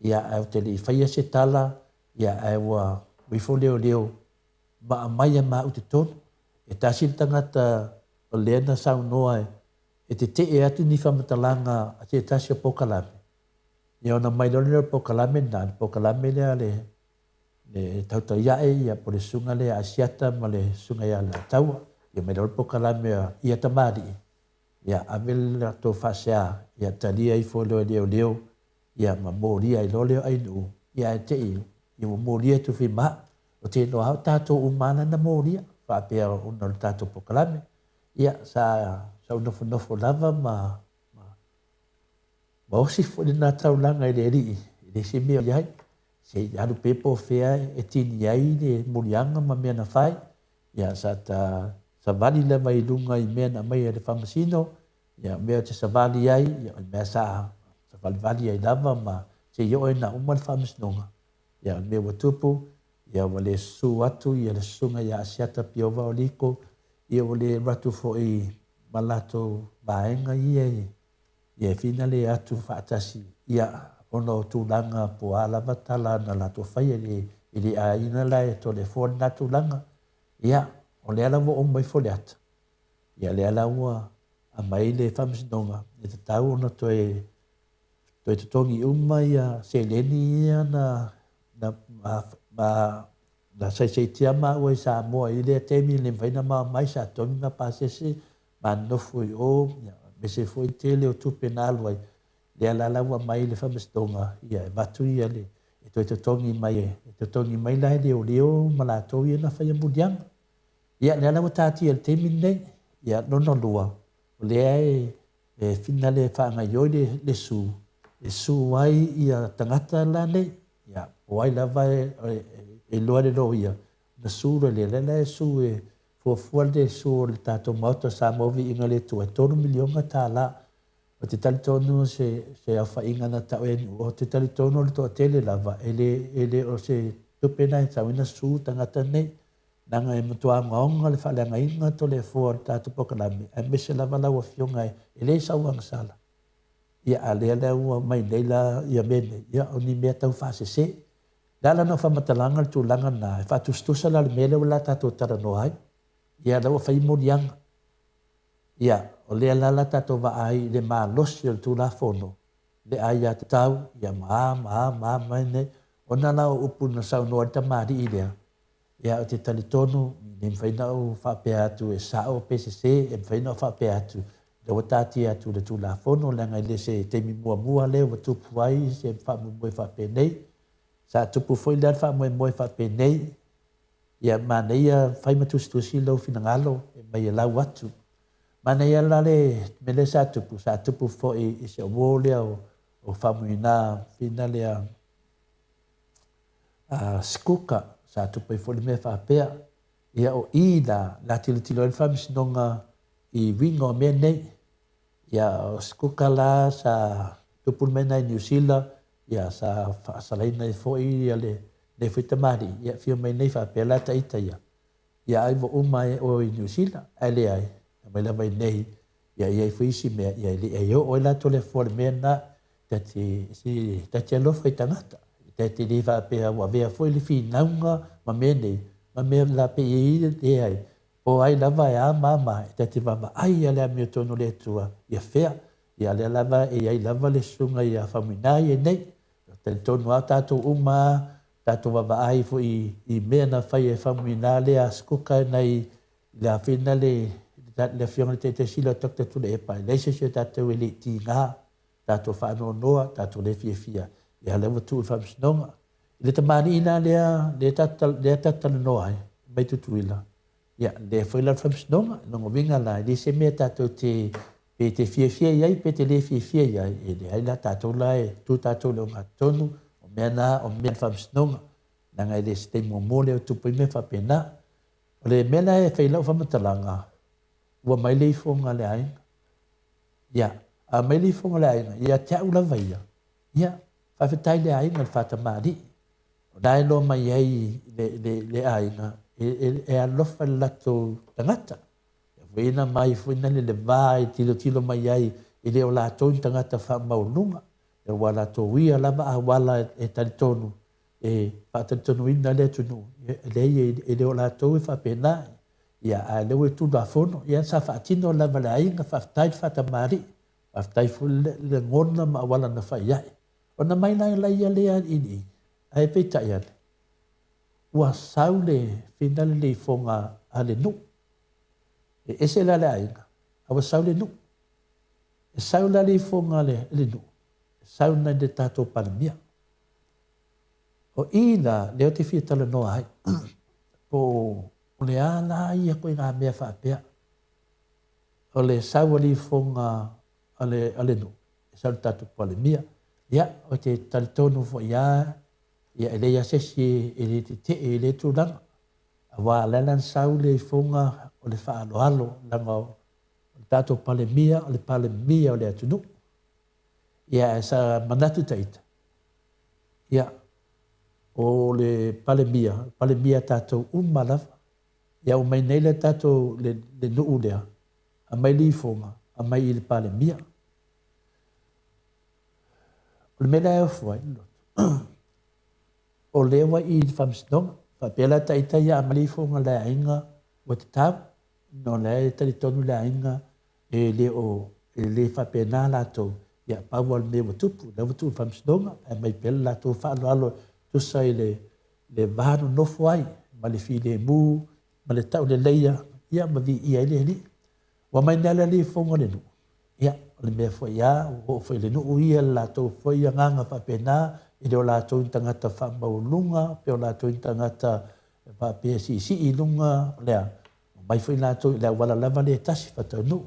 ia au te li faia se tala ia ai wa wifo leo ma mai ma uti tonu e tasi tangata o lena sau noa e te atu ni whamatalanga a te tasi o pokalame. Ia ona mai lori o pokalame na pokalame lea le tauta iae ia po le sunga le asiata ma le sunga ia la taua. Ia mai lori pokalame ia tamari. Ia amel la to fasea ia talia I fo leo ia ma moria I loleo ai nu. Ia e te ia moria tu fima o te no hau tato umana na moria. Whapea una le tato pokalame. Ia sa nofo lava ma osi fo le nā taulanga I le eri le se mea iai se alu pepo fea e tini ai le murianga ma mea na whai ia sa vali leva I lunga I mea na mai le whamasino ia mea te sa vali ai ia mea sa vali ai lava ma se io e na umal whamasinonga ia mea watupu ia wale su atu ia le sunga ia asiata piova o liko ia wale ratu fo I malato baenga ia fina le atu whaatasi ia ono tūlanga po alava tala na lato whai ili a ina lai to le fōn na tūlanga ia o le alawa o mai fo le ata ia le alawa a mai le whamisinonga e te tau ona toi tutongi uma ia se leni ia na sai tia ma oi sa moa I le temi le mwaina ma mai sa tongi na pasese ma nofu I o me se foi tele o tupe na alwai le ala wa mai le whamastonga ia e watu ia le e toi tongi mai lai leo malato ia na whaia mudianga ia le ala wa tati el temi nei ia nono lua o le e fina le whaanga ioi le su wai ia tangata la nei ia o ai lava e loa le lo ia na su le su fua le su le tato mauta sa movi inga le tu e tonu milionga ta la o te talitonu se awha inga na tau enu o te talitonu le toa tele lava ele o se tupena e tau ina su tangata nei nanga e mutua ngaonga le whaleanga inga to le fua le tato pokalame e mese lava lawa fionga ele sauanga sala ia alea ua mai leila ia mene ia o ni mea tau whasese dala no whamatalanga le tūlanga na e whatustusa la le mele wala tato tarano ai ia lawa whai morianga. Ia, o lea lala tato wa ai le maa losi o tu la fono. Le ai a te tau, ia maa maine, o na lao upu na sau noa ta maari I lea. Ia o te talitonu, ne mwhaina o whapea atu e sao PCC, e mwhaina o whapea atu. Le watati atu le tu la fono, le ngai le se teimi mua le, wa tupu ai, se whamumoe whapea nei. Sa tupu foi le whamumoe whapea nei, ia mana ia whai matustusi lau fina ngalo e mai e lau atu. Mana ia lale mele sa tupu fo I se o lea o whamuina fina lea skuka sa tupu I foli me whapea. Ia o ina la tilo e whamisinonga I winga o mea nei. Ia o skuka la sa tupu mena I New Zealand. Ia sa whaasalaina I fo I le fita mari, ia fio mai nei whapea la taita ia. Ia ai mo umai o I New Zealand, ai le ai. Mai la mai nei, ia i fuisi mea, ia i e o la tole fore mea na, tati alofa I tangata. Tati li whapea wa vea foi li fi naunga, ma mea nei, ma mea la pe I ai. O ai lava e a mama, tati mama, ai a lea mea tono le tua, ia fea. Ia lea lava, ai lava le sunga ia whamuina ia nei. Tati tono a tato uma, tato wa ai fo I mea na whai e whamuina lea skuka nei le awhina le fiona te sila takta tule e pai. Leise se tato e le ti ngā tātou whanonoa, tātou le fia. Ia lewa tu whamsinonga. Le tamani ina le tatala noa mai tutuila. Ia le whaila whamsinonga, nongo winga la, le se mea tātou te fia iai, pe te le fia iai, e le haila tātou la tu tātou le onga tonu, o mea whamsinonga, nanga le se te mole o tupu me whapena. O le mea e whaila o whamatalanga, ua mai le ifonga le ainga. Ia, a mai le ifonga le ainga, ia te aula vaia. Ia, whawhetai le ainga le whatamari. O nai lo mai ai le ainga, e alofa le lato tangata. Wena mai fuina le vai, tilo mai ai, i le o lato tangata wha maulunga. E wala to wia lava a wala e taritonu, e whatatonu ina le tunu. E le o lato e whapenai. Ia a leo e tūna whono, ia sa whaatino lava le ainga, whaftai whatamari, whaftai fu le ngona ma wala na whaiai. O na mai lai ia lea ini, ai peta ia le. Ua saule finale le fonga ale nu. E ese la le ainga, awa saule nu. E saule le fonga le nu. E saule de tato palamia. O ina, leo te fiatala noa hai. Po o le ala ia koe ngā mea whaapea. O le saua li fonga ale nu. E saule tato palamia. Ia, o te taritonu fo ia, ia ele ia sesi ele te ele tūranga. Awa lelan saule i fonga o le whaaloalo langa o tato palemia, o le palemia o le atunu. Ia e sa manatu taita. Ia, o le palemia tato umalafa. Ia o mai neile tato le nuu lea. A mai li fonga, a mai i le palemia. O le mena e ofua ino. O lewa i whamsinonga. Whapela taita ia amali fonga le ainga o te tau. No le taritonu le ainga e le whapena lato. Ia paua le mewa tupu. Lewa tu whamsinonga. E mai pela lato whaaloalo tusa i le vahano nofu ai. Ma le fi le mu, ma le tau le leia. Ia ma vi ia ile li. Wa mai nela li fonga le nu. Ia, o le mea fwoi ia, o fwoi le nu ia lato fwoi a nganga whapena. I o lātou i tangata whamaulunga, pe o lātou i tangata PSCC i lunga, lea, mai fwoi lātou i lea wala lava le tasi whatau nu.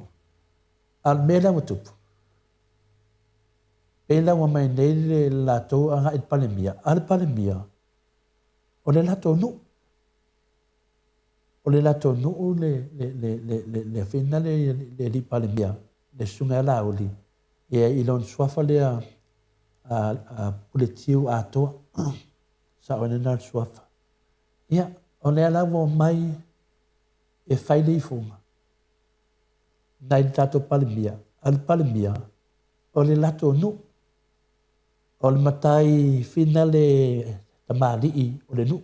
Al mea wa tupu. Pela wa mai nei le lātou anga i palemia. Al palemia, o le lātou nu. O le lātou nu le whina le li palemia, le sunga la uli. Ia i lon swafa lea, a puletiu atoa sa o nena suafa. Ia, o le alawa mai e whaile i funga. Nai tato palemia. Al palemia, o le lato nu. O le matai fina le tamari o le nu.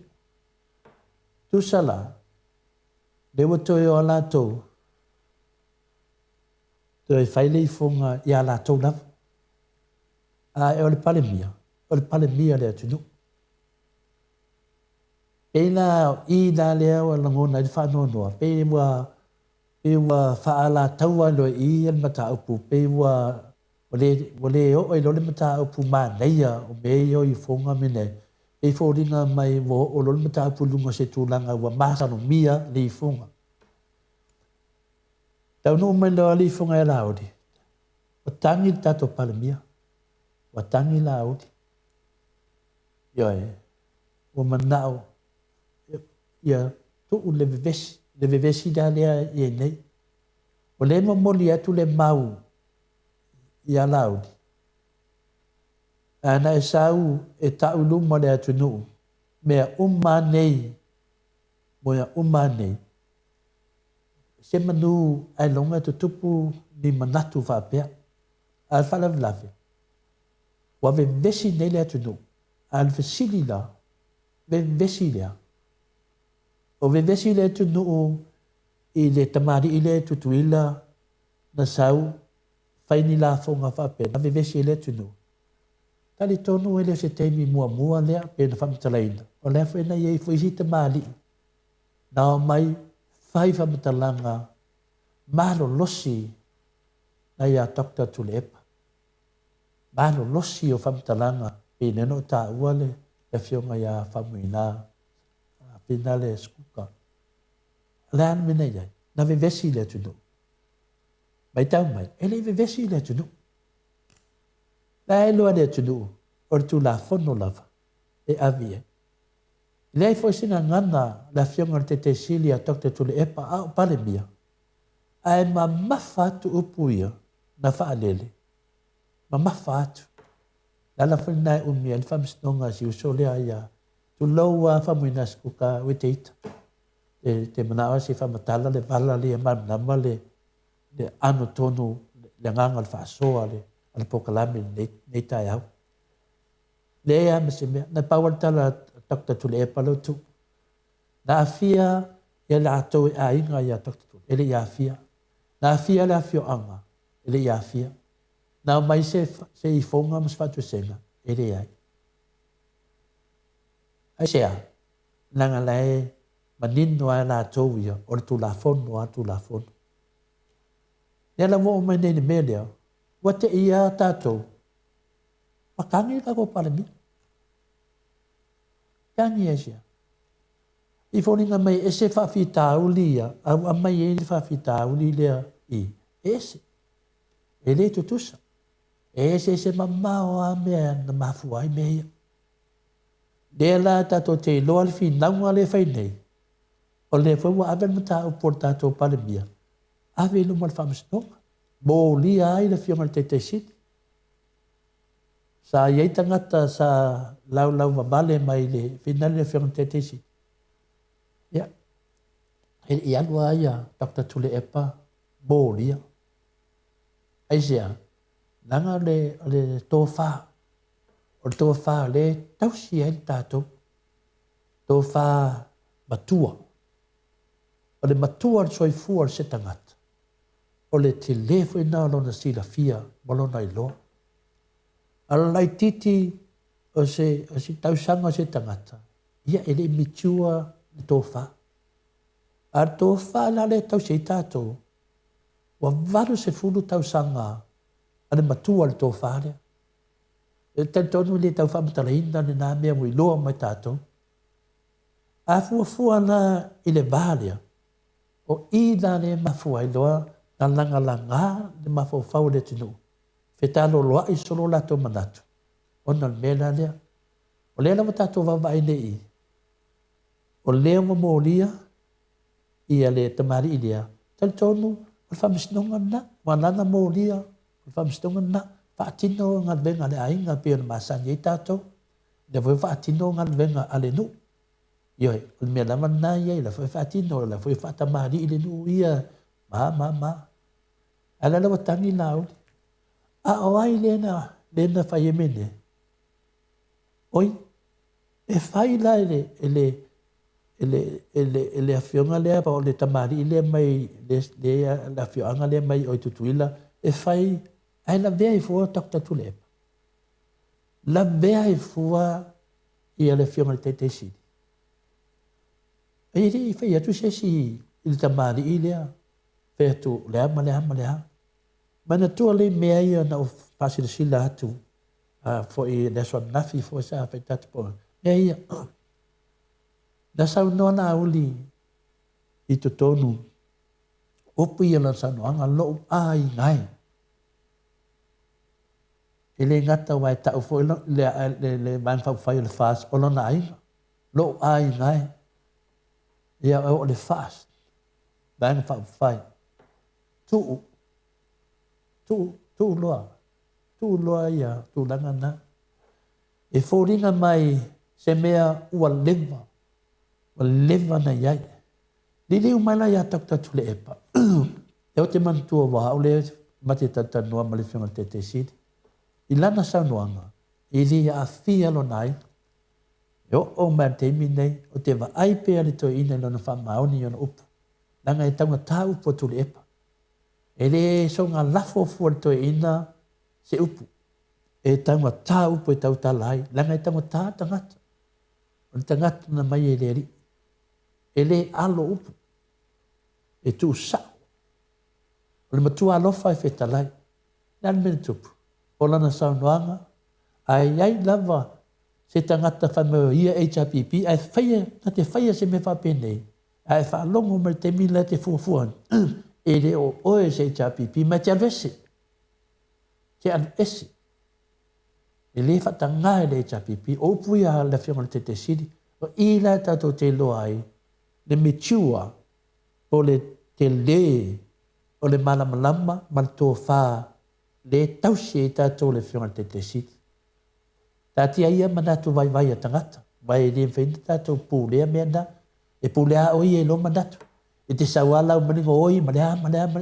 Tu sala, le wato e o lato, te whaile i funga i a lato lava. E o le palemia le atunu. Pena i na lea o langona i whanonoa, pe wa whaala taua lo i al mata upu, pe wale o e lo le mata upu ma neia o me o i fonga mene, pe fōringa mai o lo le mata upu lunga se tūlanga wa masano mia le i fonga. Tau no mai lo le i fonga e laudi, o tangi tato palemia. Watangi la udi. Ia o manao. Ia tu le vevesi da lea i nei. O le mamoli atu le mau ia la udi. Ana e sau e tau luma le atu nuu. Mea nei. Moia nei. Se manu ai longa tutupu ni manatu whapea. Al whalavlawe. Wa ve vesi nele atunu. Al vesili la. Ve vesi lea. O ve vesi le atunu i le tamari i le tutuila na sau whaini la fonga whape. Na ve vesi le atunu. Tali tonu ele se teimi mua lea pe na whamatalaina. O lea whaina iei fuisi tamari. Na o mai whai whamatalanga malo losi na ia Dr. Tulepa. Malo losi o whamtalanga pe neno ta uale e fionga ia whamuina pina le skuka. Lean mena iai, na vevesi le tunu. Mai tau mai, ele vevesi le tunu. La e loa le tunu, or tu la fono lava, e avie. Lei foi sina ngana la fionga te sili a tok te tule epa au pale mia. Ai ma mafatu upuia na whaalele. Ma mafatu. Lala whanai umia, le whamisnonga si usolea ia. Tu loua whamuina skuka wete ita. Te manawa si whamatala le bala le manama le ano tonu le nganga le whaasoa le ale pokalami nei tai au. Lea me se mea, na pawantala takta tule e palo tu. Na afia ia le atou e a inga ia takta tule, ele ia afia. Na afia le afio anga, ele ia afia. Na mai se i fonga mas fatu senga, ele ai. Ai sea, nanga lae manino ai la atou ia, ora tu la fono atu la fono. Ia la mo mai nei mea lea, wate ia tatou, makangi kako pale mi. Kangi e sea. I foninga mai ese whawhita ulia, a mai e whawhita uli lea i. Ese. E le tutusa. Ese se mamao a mea na mafuai mea. Lea la tato te loa le fi naunga le whai nei. O le whaua awen mata upor tato pale mia. Awe ilo mal whamastonga. Mo lia ai le fionga te siti. Sa iei tangata sa lau mabale mai le finale le fionga te siti. Ya. I alua ia takta tule epa mo lia. Ai sea. Nanga le tofa. O tofa le tausi ai tato. Tofa matua. O le matua soifua se tangata. O le te lefo ina lona sila fia malona i loa. Alai titi o se tausanga se tangata. Ia ele mitua le tofa. Ar tofa la le tausi i tato. Wa varu se fulu tausanga. Ane matua le tofa lea. E tantonu le tau whamatala hinda ne nā mea mui loa mai tātou. A fuafua na i le vālea. O i nā le mafua i loa na langa langa le mafau le tinu. Whetalo loa i solo lato manatu. O na mea lea. O lea lama tātou wawai ne i. O lea mo lia i a le tamari i lea. Tantonu, o whamisnonga na, wanana mo lia, o whamisnonga na. Whaatino ngal venga le ainga pia na masani i tātou. Le voi whaatino ngal venga ale nu. Ioi, o mea lama nā iei, la foi whaatino, la foi whaatamari i le nu ia. Ma. Ala lawa tangi nao. A o ai lena whai e mene. Oi, e whai la ele awhionga lea pa o le tamari i lea mai, le awhionga lea mai oi tutuila. E whai ai la vea i fua takta tule epa. La vea i fua i ale fionga le teitei sidi. E i whai atu se si i le tamari i lea. Whai atu lea malea. Mana tua le mea ia na o pasira sila atu. Fo i leswa nafi fo sa whai tatu po. Mea ia. Na sau nona uli i tutonu. Opu ia la sa noanga lo ai ngai. Ele ngata wai tau fo le man fa fai le fast o lona ai lo ai ngai ia o le fast man fa fai tu loa ia tu langa na e foringa mai se mea ua leva na iai lili umala ia takta tule epa e o te mantua wa o le mate tatanua ma le whionga te sidi. I lana saunoanga, i li a fia lo nai, e o mea te imi nei, o te wa aipea le toi ina lona wha maoni ona upu. Nanga e taunga tā upu tuli epa. E le so ngā lafo fua le toi ina se upu. E taunga tā upu e tau tā lai, nanga e taunga tā tangata. O le tangata na mai e le ri. E le alo upu. E tu sao. O le matua alofa e wheta lai. Nana mene tupu. o lana saunoanga, ai lava se tangata whamau ia HRPP, ai whaia, na te whaia se me whapenei, ai whaalongo mai te mila te fuafuan, e re o oe se HRPP, mai te alvese, te alvese, e le whatanga e le HRPP, o pui a le whionga te siri, o i la tato te loa ai, le mitua, o le te le, o le malamalama, mal tō wha, le tausi e tato le whionga te siri. Tati aia manatu vai vai a tangata, vai le whaina tato pūlea mea na, e pūlea oi e lo manatu. E te sauala o maningo oi, malea,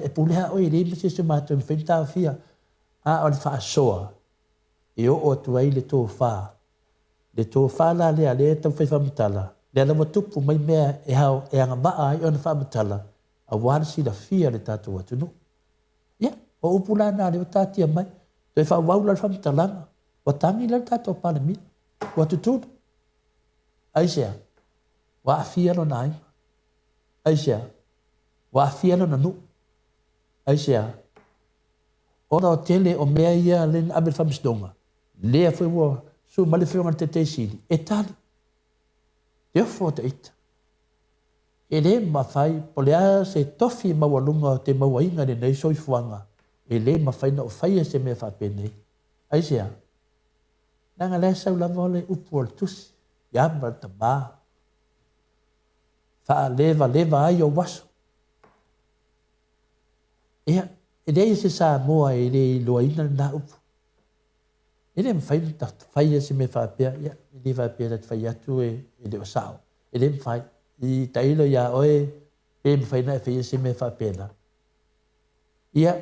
e pūlea oi, le mese se mātu e whaina tā whia, a o le wha soa, e o atu ai le tō wha. Le tō wha la lea le tau whai whamatala, le alawa tupu mai mea e hao e anga maa ai o na whamatala, a warisi la fia le tato atu no. Ia, o upula nā le o tātia mai, toi wha waula le whamatalanga, o tangi le tato pale mi, o tutudu. Aisea, wa afia lo nai. Aisea, wa afia lo nanu. Aisea, ona o tele o mea ia le abel whamisdonga. Lea fwe ua, su male whionga te siri. E tali. Te ofo te ita. E le mawhai, po lea se tofi mawalunga te mawainga le nei soifuanga. E le mawhai na o whaia se mea whapenei. Aisea, nanga le sau lava ole upu al tusi. Yamba ta mā. Wha leva ai o waso. Ea, e rei se sa moa e rei loa ina na upu. E rei mwhai ta whaia se me whapea. Ia, e rei whapea na te whai atu e rei o sao. E rei mwhai. I tailo ia oe, e mwhai na e whaia se me whapea na. Ia,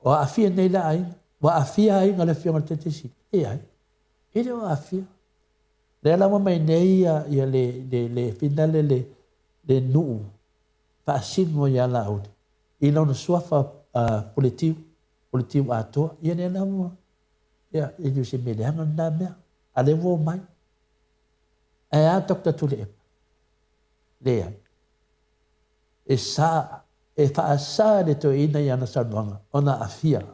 o afia nei la aina. Wa afia aina le whionga te si. E ai. E rei o afia. Le alawa mai nei ia le finale le nuu. Whaasingo ia la audi. I launa suafa politiu atoa. Ia le alawa. Ia, e diu se me leanga na mea. A le wo mai. E a Dr. Tule Epa. Le ai. E sa, e whaasa le to ina i ana sanuanga. Ona afia.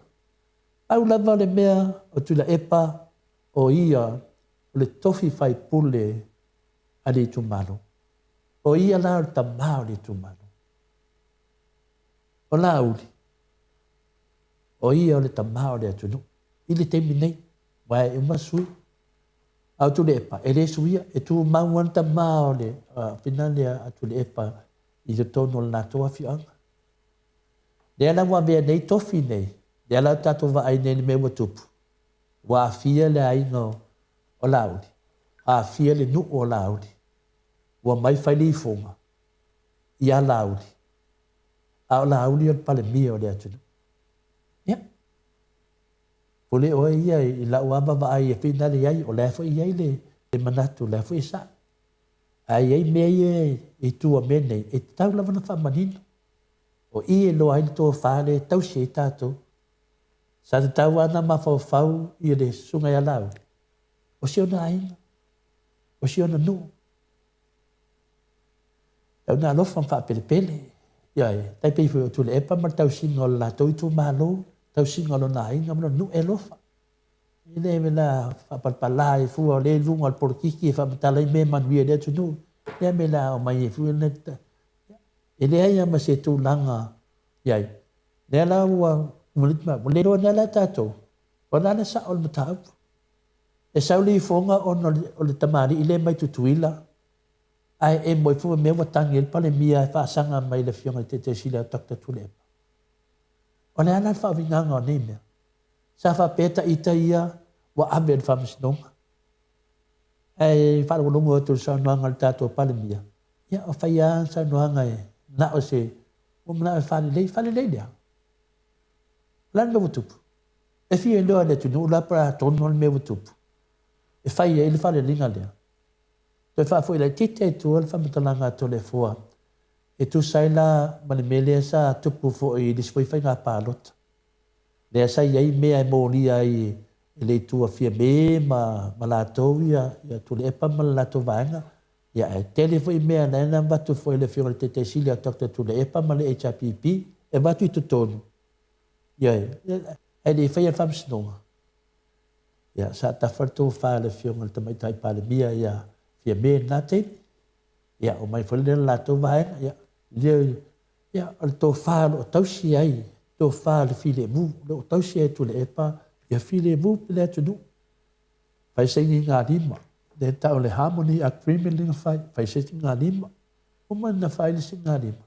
Au lava le mea o Tule Epa o ia le tofi fai pule a le tumano. O ia la o tamao le tumano. O la uli. O ia o le tamao le atunu. I le temi nei. Wae e masui. Au Tule Epa. E le suia. E tu mauan tamao le finale a Tule Epa. I te tono le natoa fianga. Le ala wa mea nei tofi nei. Le ala tato wa ai nei me watupu. Wa afia le aingo o laudi. A afia le nu o laudi. Wa mai fai li fonga. Ia laudi. A o laudi o pale mia o le atunu. Ia. Pule o ia i la uama wa ai e finale iai o lefo iai le manatu lefo i sa. Ai ei mea i tua menei. E tau lava na whamanino. O i e loa ini tō whale tau se i tātou. Sa te tau ana mawhau i le sunga ia lau. O si ona aina. O si ona nu. Tau na alofa mwha pele. Iai, tai peifu o Tule Epa ma tau singa la tau i tū malo. Tau singa lo na aina ma nu e lofa. I le me la whapalpala e fua o le lunga al porkiki e whamatala i me manuia le atu nu. Le me la o mai e fua neta. E le aia ma se tū langa. Iai, le la ua Mulitma, le roa nala tātou. O nana sa o le matau. E sauli i fonga o le tamari i le mai tutuila. Ai e moi fuma mea watangi il pale mia e whaasanga mai le fionga te sila Dr. Tule Epa. O le ana whaavinganga o nei mea. Sa whapeta ita ia wa abe le whamisinonga. Ai whaarungu o tu sa nuanga le tātou pale mia. Ia o whaia sa nuanga e na o se o mna e whale lei lea. Lan me wutupu. E fia ndoa le tunu la pra tono me wutupu. E fai e le fale linga lea. Toi fa foi la tite tu al fa metalanga to le foa. E tu sai la mane mele sa tupu fo i dis foi fai nga palot. Le sai ai me ai moli ai le tu a fia me ma la tovia ya tu le pa ma la tovanga. Ya e tele foi me na va tu foi le fio te silia Dr. Tu le pa ma le HPP e va tu tonu. Ja, en die fai al whamsinonga. ya sa ta farto fa le fiong te mai tai pa le mia ya fia me na te ya o mai fo le la to vai ya ya al to fa lo to si ai to fa le file bu lo to si tu le epa ya file bu le tu du fai se ni nga di ma de ta le harmony agreement ling fai se nga di ma o man na fai le nga di ma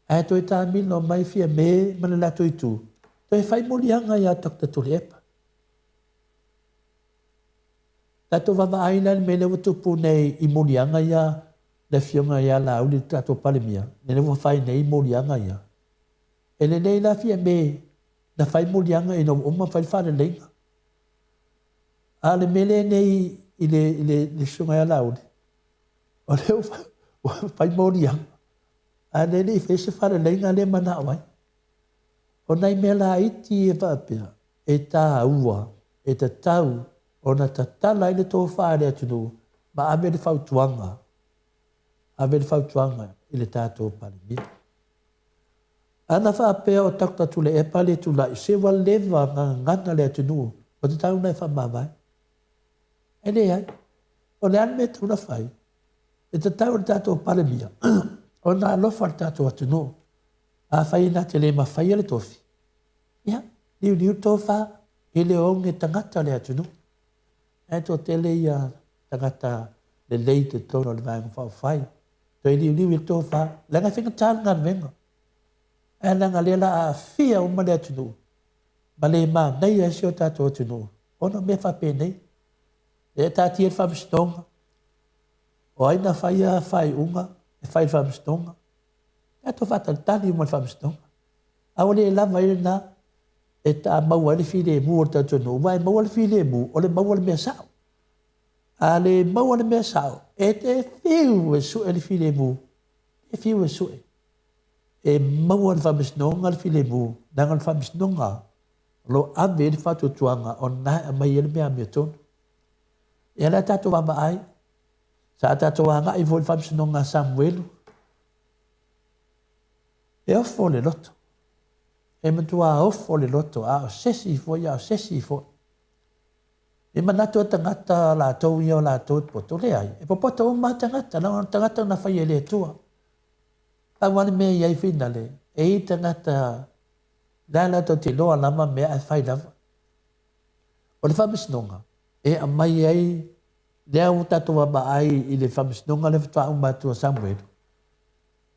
ai to ta mi no mai fia me man la to tu to fai mo lianga ya tok tu le epa tato vava aina me le tupu nei I molianga ia le fionga ia la uli tato palemia ne le fai nei molianga ia ele nei la fia me na fai molianga ino uma fai fa le lenga ale mele nei ile shunga ia la uli o le fai molianga ale nei fai se fa le lenga le mana wai o nei me la iti e va pia e ta ua e ta tau ona tatala ile to faare atu ma ave le fautuanga ile tato palimi ana fa pe o takta tu le epale tu la se va leva ngana le atu o te tau na fa mava ele ai o le an metu na fai e te tau tato palimi ona lo fa tato atu a fai na tele ma fai le tofi ya liu to fa ile o nge tangata le atu e to tele ia tangata le leite tono le vai fa fai to ili to fa la nga finga tan ngan venga e la nga lela a fia o male tu bale ma nei e sio tato tu ono me fa pe nei e ta tier fa stonga o ai na fai uma e fai fa stonga e to fa tani mo fa stonga a ole la vai na e ta mawale file mu o ta tono vai mawale file mu o le mawale me sao ale mawale me sao e te fiu e su e file mu e fiu e su e mawale fa misnonga le file mu dangal fa misnonga lo ave fa tu tuanga on na mai ele me ameton e la tato va mai sa tato anga I vol fa misnonga Samuel e o fole lotto e matua ofo le loto a sesi fo ya sesi fo e manato tangata la to yo la to poto le ai e popoto ma tangata na fa ele tua a wan me ye finale e tangata dala to ti lo ala ma me a fai lava o le famisnonga e a mai ai le au tato ba ai I le famisnonga le fa uma tu Samuel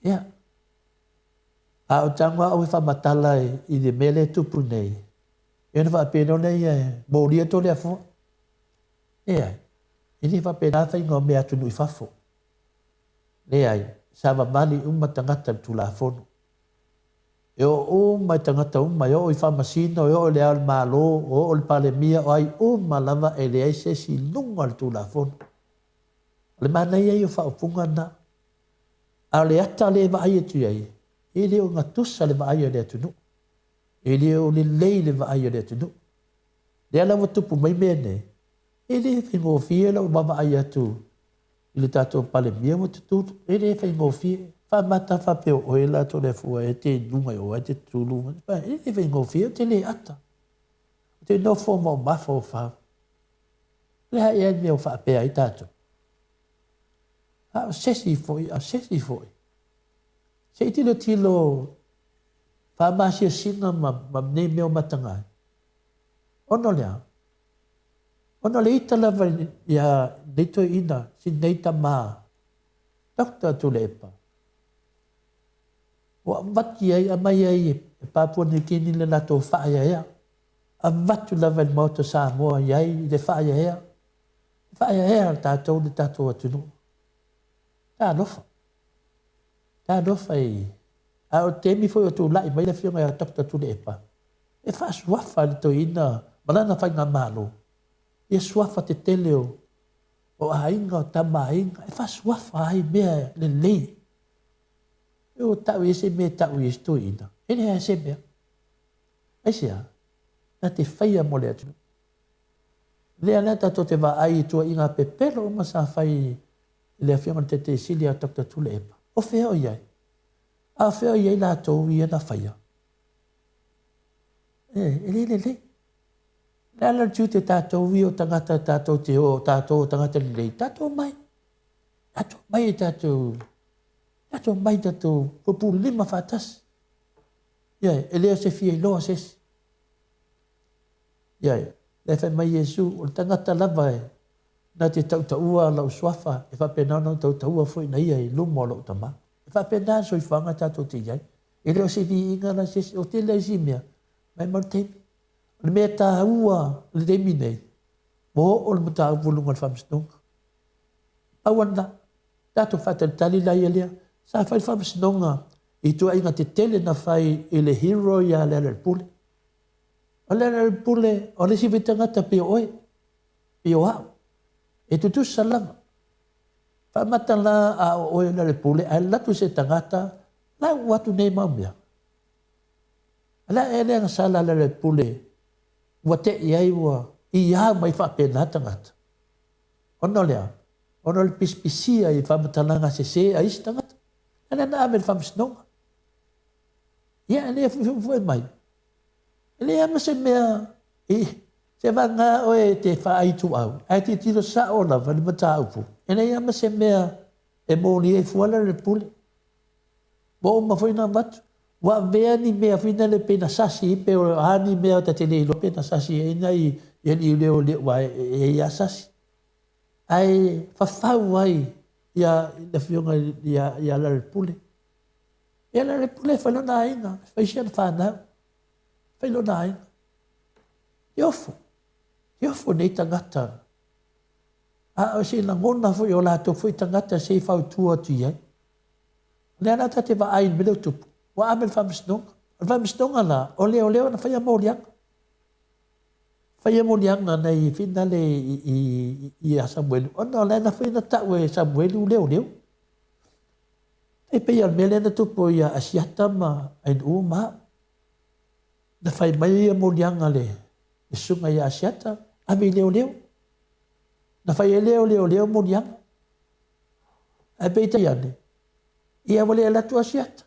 ya a o tangwa o fa matala I de mele tupu nei e fa peno nei mo ria to le fo e fa pena fa ngo me atu no fa fo le ai sa va mali tangata tu la fo e o mai tangata yo I fa masino yo le al malo o le pale mia o ai lava e le ai se si lunga tu la fo le mana yo fa punga na a le ata le va ai tu ai ele o ngatusa le vaia le tunu ele o le leile vaia le tunu le ala tupu mai mene ele fingo fie lo baba ai tu ile tato pale mia mo tu ele fingo fie fa mata fa pe o ela to le fu e te nunga o te tulu fa ele fingo fie te le ata te no forma ma fo fa le ai me o fa pe ai tato a sesi foi se tilo fa masia singa ma ne meo matanga ono le itala ya dito ina sin neita ma doctor tu lepa wa vati ai amai ai pa pone kini le lato fa ya avatu la vel moto sa mo ai le fa ya ta to tu ta do fai a o temi foi o tu lai mai le fionga ya takta tu lepa e fa swafa le to ina malana fai nga malo e swafa te teleo o ainga o tamainga e fa swafa ai mea le lei e o tau ese me tau ese to ina e le ese mea ai sea na te faia mo le atu le anata to te va ai tua inga pepelo ma sa fai le fionga te silia takta tu lepa o feo iai. A feo iai la tau ia na whaia. Le Le ala tiu te tātou vi o tangata tātou te o tātou tangata lirei. Tātou mai. Tātou mai e tātou. Tātou mai tātou. Pupu lima whātas. Ia, e lea se fia i loa ses. Ia, le whai mai Jesu, o le tangata lava e. Nā te tautaua lau swafa, e whapenana tautaua fwoi na ia i lumo lau tama. E whapenana so i whanga tātou te iai. E leo se vi inga na ses, o te lea zimia. Mai mau teimi. Le mea tā ua le teimi nei. Mo o le mata avulunga le whamsnonga. Awana, tātou whatalitali lai alea. Sa whai whamsnonga, i tua inga te tele na whai i le hero ia le ale pule. O le ale pule, o le siwitangata pe oe. Pe o hao. E tutu salama. Whamata la a oe le ale pule, a latu se tangata, la watu nei maumia. Ala e lea sala le ale pule, ua te iai ua, i ia mai whapena tangata. Ono lea, ono le pispisia i whamatalanga se a isi tangata. Ana na ame le whamsnonga. Ia, lea fuwe mai. Lea ma se mea, se vanga oe te whaaitu au. Ai te tiro sa o lava ni mata upu. Ena ia ma se mea, e mōni e fuala le pule. Mo o mawhaina matu. Wa vea ni mea whina le pena sasi, pe o hani mea o te leilo pena sasi, e nai i leo leo wa e ia sasi. Ai whawhau ai, ia le whionga ia la le pule. Ia la le pule whailona ainga, whaisia na whanau. Whailona ainga. Iofo nei tangata. A o se na ngona fui o lato fui tangata se whau tua tu iai. Lea nata te wa ain me leo tupu. Wa amel whamsnonga. Whamsnonga la, o leo na whaia mōlianga. Whaia mōlianga nei finale i a Samuelu. Ona lea na whaina tau e Samuelu leo. Ei pei al mele na tupu i a asiata ma ain ua maa. Na whai mai ia mōlianga le. E sunga i a asiata. Ame leo. Na whai leo mōlianga. Ai pei tai ane. Ia wale alatu asiata.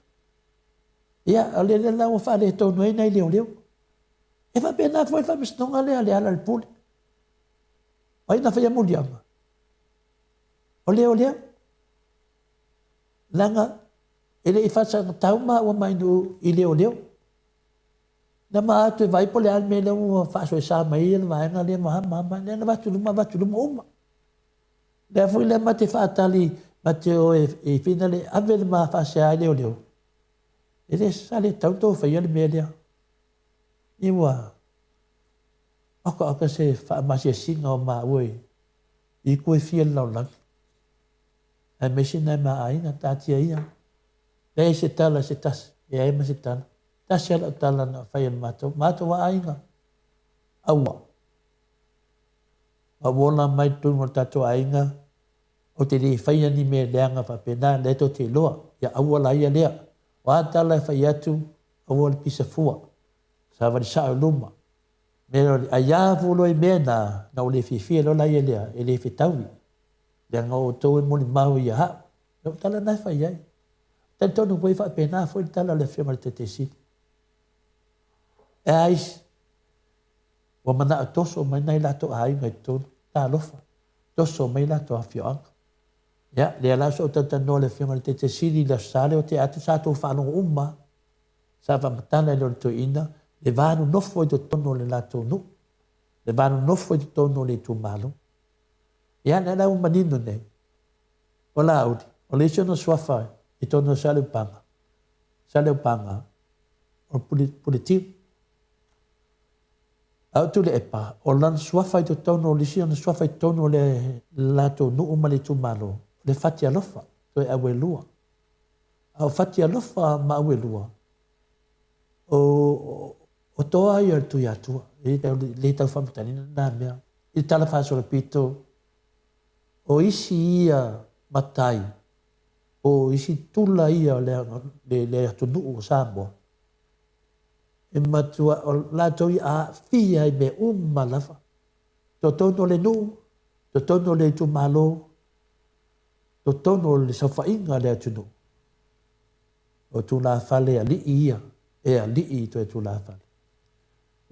Ia, ale le lau whare tonu e nei leo. E whapena fwoi whamisnonga le ale ala le pule. Ai na whaia mōlianga. O leo. Langa, ele i whasanga tauma ua mainu i leo. Na maa atu e vaipo le alme leo whaso e sa mai e vaenga le maha, le na vatuluma uma. Le fui le mate whaatali, mate o e fina le ave le maa whase a leo. Ele sale tautou whaia le mea lea. Iwa, aka se whaamasi e singa o maa ue, i koe fia lau langi. E mesi nai maa aina, tātia ia. Le se tala se tas, e aima se tala. Tasi ala tala na whaia le mātou. Mātou wa aina. Aua. Awona mai tunu tātou ainga, o te rei whaia ni me leanga whapena, leto te loa, ia aua la ia lea. Wa tala e whai atu, aua le pisa fua. Sa wari sa o luma. Mero a ia volo e mea na o le whiwhia lo la ia lea, e le whitaui. Leanga o tau e moni mahu ia hao. Leo tala nai whai ai. Tantonu poi whapena, fwoi tala le whia mara te sini. E ais, wa mana a toso mai nai lato a hainga i tonu, tā lofa. Toso mai lato a whioanga. Ia, lea laso o tantano le whia mara te sini la sale o te atu sato whanonga umma. Sa whamatana e lor to ina, le vānu nofo i to tono le lato nu. Le vānu nofo i to tono le tu malo. Ia, nea lau manino nei. O la audi, o le iso no swafai, i tono sale upanga. Sale upanga, o politiu. Au tu le epa, o lan swafa i to tono, o lisi ona swafa i tono le lato nu uma le tu malo, le fati alofa, to e awe lua. Au fati alofa ma awe lua. O toa i al tu yatua, le tau whamutanina nā mea. I tala whaso le pito, o isi ia matai, o isi tula ia le atu nuu o Samoa. E matua o lato i a fia i me lafa. To tono le nuu, to tono le tu malo, to tono le sawhainga le atu nuu. O tu la fale a li ia, e a li i to e tu la fale.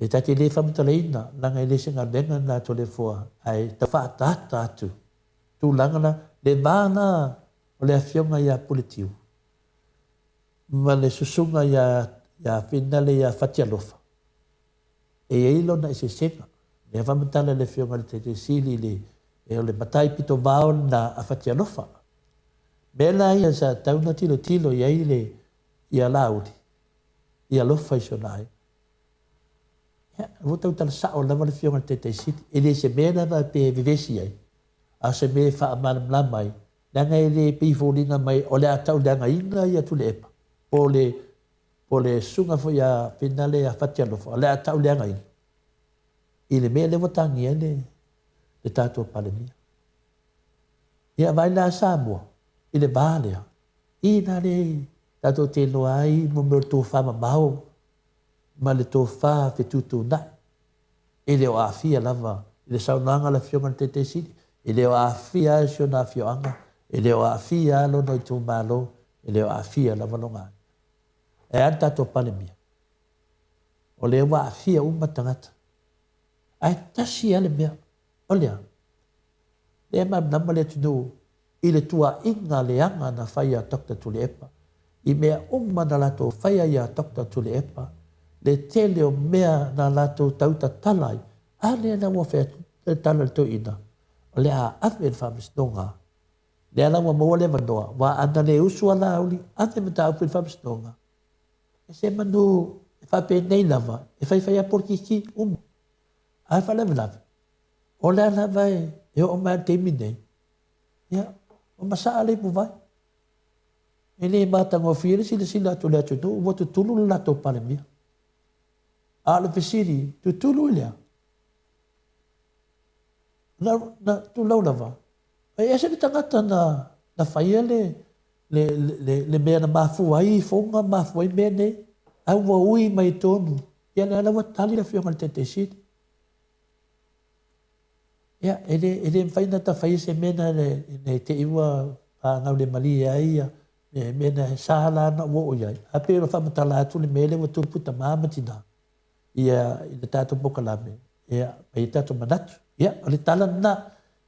E tati le whamatalaina, langa i le singa lenga na to le fua, ai ta whaatata atu. Tu langa na le mana o le afionga ia politiu. Ma le susunga ia finale ia whatialofa. E eilo na ise senga. Le whamatala le fionga le te sili le e o le matai pito vao na a whatialofa. Mela ia sa tauna tilo ia ile ia laudi. Ia lofa iso nai. Vota utala sao lava le fionga le te sili. E le se mena na pe vivesi ai. A se me wha amanam la mai. Nanga e le pifolinga mai o le atau langa inga ia tu le epa. Po le sunga fo ia finale a whatialofa. O le atau langa inga. I le mea le watangi e le tātua palemia. Ia vai la Samoa. I le vālea. I nā le tātua te loa ai mo meo tō whama mau. Ma le tō wha whetūtū nai. I le o awhia lava. I le saunanga la fionga te siri. I le o awhia e sio nā fioanga. I le o awhia lo noi tō mālo. I le o awhia lava longa. E an tātua palemia. O le wa awhia umatangata. Ai tasi ale mea. Olea. Le nama le tunu. I le tua inga le anga na whaia Dr. Tuli Epa. I mea na lato whaia ia Dr. Tuli Epa. Le tele o mea na lato tauta talai. A lea na wafea tala to ina. O le a awen whamisnonga. Le ala wa maua le vanoa. Wa ana le usua la auli. Ate mata awen whamisnonga. E se manu. E whape nei lava. E whaiwhaia porkiki ai whalewe lawe. O lea la vai, e o mea te minei. Ia, o masaa le pu vai. E le mātanga o whiere sila atu lea tunu, o watu tulu le lato palemia. A le whesiri, tu tulu lea. Na tu lau lava. E ese ni tangata na whaia le mea na mafu ai, fonga mafu ai mea nei. Au wa ui mai tonu. Ia le alawa tali la fionga le te siri. Ia, ele whaina ta whai se mena ne te iwa ngau le mali ia mena sahala na wo iai. A pēra whamatala atu le mele wa tuputa māmatina. Ia, i le tātou pokalame. Ia, i tātou manatu. Ia, o le tala na,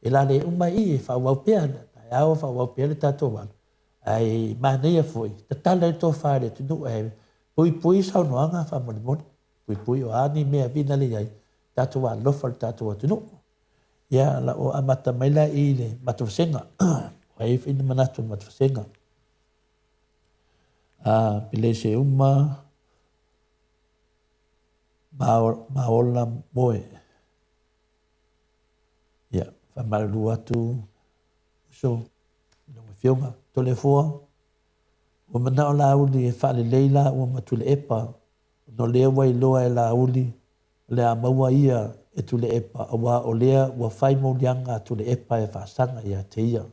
e la le umai i e whawau pēa. Ai au whawau pēa le tātou wala. Ai, mānei a fwoi. Ta tala e tō whaare tunu e pui sau noanga whamolimoni. Pui o ani mea vina le iai. Tātou wala lofa le tātou tunu. Ia la o amata maila i le matawhasenga. Wai whina manatu matawhasenga. Pile se maola moe. Ia, whamaru atu. So, inonga whionga, tole fua. Ua manao la uli e whale leila, ua matule epa. No lea wai loa e la uli. Lea maua ia e tule epa awa o lea ua whai maulianga tule epa e whaasanga ia te ia.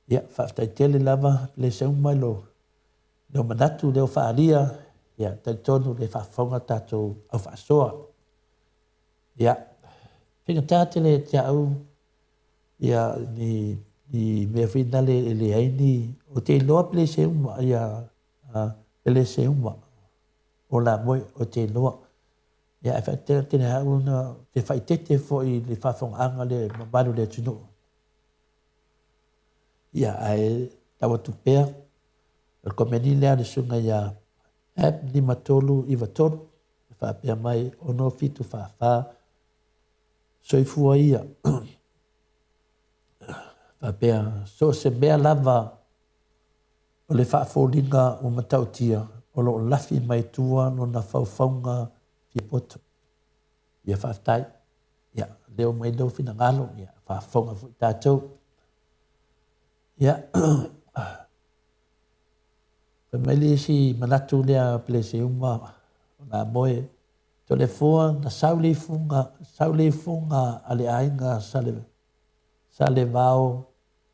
Ia, whaftai tele lava le se umailo. Leo manatu leo whaaria. Ia, taitonu le whaafonga tātou au whaasoa. Ia, whinga tātele te au. Ia, ni mea whinale e le aini. O te loa pele se uma. Ia, ele se uma. O la moe o te loa. Ia, e whaitera tene hau na te whaitete fo i le whaafonga le mamaru le tunu. Ia, ai tawa tupea. El komeni lea le sunga ia ni matolu i watolu. Whaapea mai ono fitu whaafā. Soifua ia. Whaapea so se mea lava o le whaafolinga o matautia. O lo lafi mai tua no na whauwhaunga fi poto. Ia whaaftai. Ia, leo mai leo fina ngalo. Ia, whaafonga fu tātou. Ia, Pemeli si manatu lea plese uma na moe. Tole fua na sauli funga ale ainga sale vao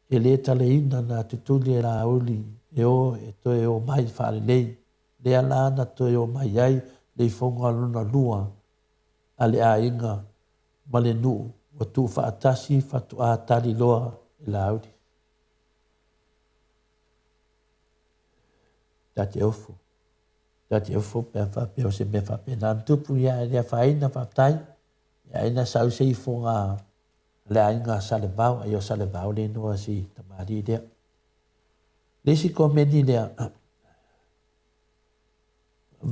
e le tale ina na tutuli e la uli e o e to e o mai whaare lei. Lea la na to e o mai ai le funga luna lua ale ainga male nu o tu whaatasi whatu a tali loa e la uli. ka te ofo pe fa pe o se me fa pe na tupu ia le fa ina fa tai ia ina sau se fonga le ainga sale vau ai o sale vau le no si tamari de le si komeni le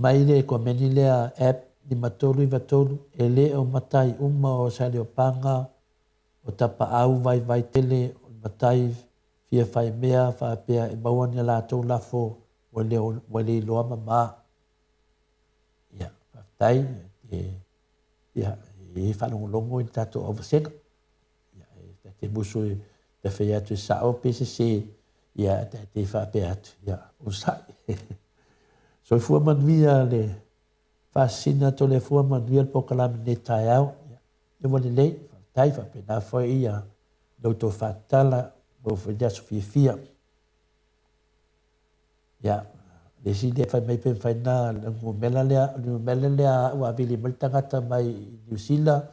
mai le komeni le app ni matolu i vatolu e le o matai uma o sale o panga o tapa au vai tele o matai fia fai mea fa pea e mauani la tau lafo wale loa mama ia tai ia e whanongolongo i tato oversega ia te musu te whea tu sao PCC ia te whape atu ia usai so fua manuia le fasina to le fua manuia po kalami ne tai au ia wale lei tai whape na foi ia douto fatala mo whea fia ia le si le fai mai pe fai na ngu mela lea ua vili mai tangata mai New Zealand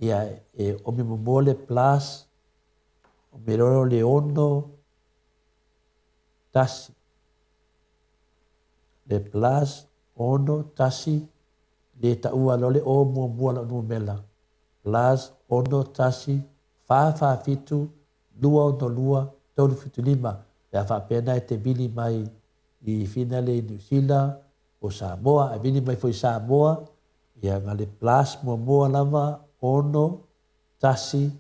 ia e omi momole plus o me roro le ono tasi le plus ono tasi le ta ua lole o mua la ngu mela plus ono tasi fa fitu lua ono lua tolu fitu lima ia fa pena e te vili mai i finale New Zealand o Samoa, a vini mai foi Samoa, ia ngale plus moa lava, ono, tasi,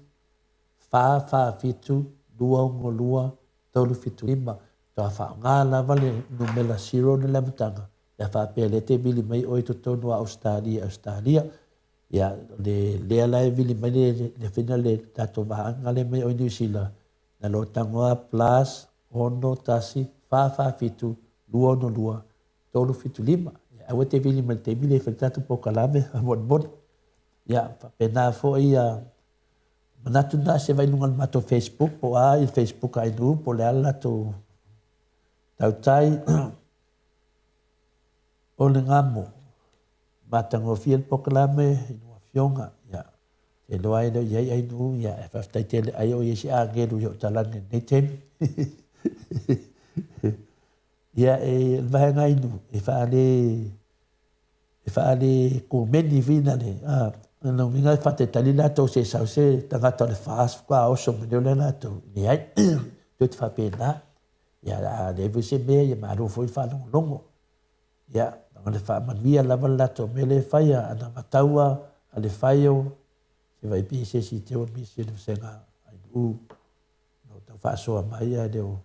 fa fitu, lua ungo lua, tolu fitu lima, toa fa ngā lava le numela 0 ni lamutanga, ia fa pele te vili mai oi to tonu a Australia, ia le lea lai vili mai le finale tato vaanga le mai oi New Zealand, na lo tangoa plus, ono, tasi, fa fitu, lua no lua, tolu fitu lima. Awe te vili mai te vili e whaitatu po kalame, a mon. Ia, pena fo ia, manatu na se vai nungan mato Facebook, po a i Facebook ai nu, po le ala to tautai, o le ngamo, matango fiel po kalame, inua fionga, ia, te loa ino iai ai nu, ia, e whaftai tele ai o iesi a geru yo talange nei temi. Ia e vahenga inu, e whaale ko meni vina le, no minga e whate tali lato se sau se, tangata le whaas, kwa oso meneo le lato, ni ai, tu te whapena, ia a lewe se mea, ia maru foi whanongo longo, ia, nanga le whaamanuia lava lato, me le whaia, ana mataua, a le whaio, se vai pi se si teo mi se le senga, ai nu, no tau whaasoa mai a leo,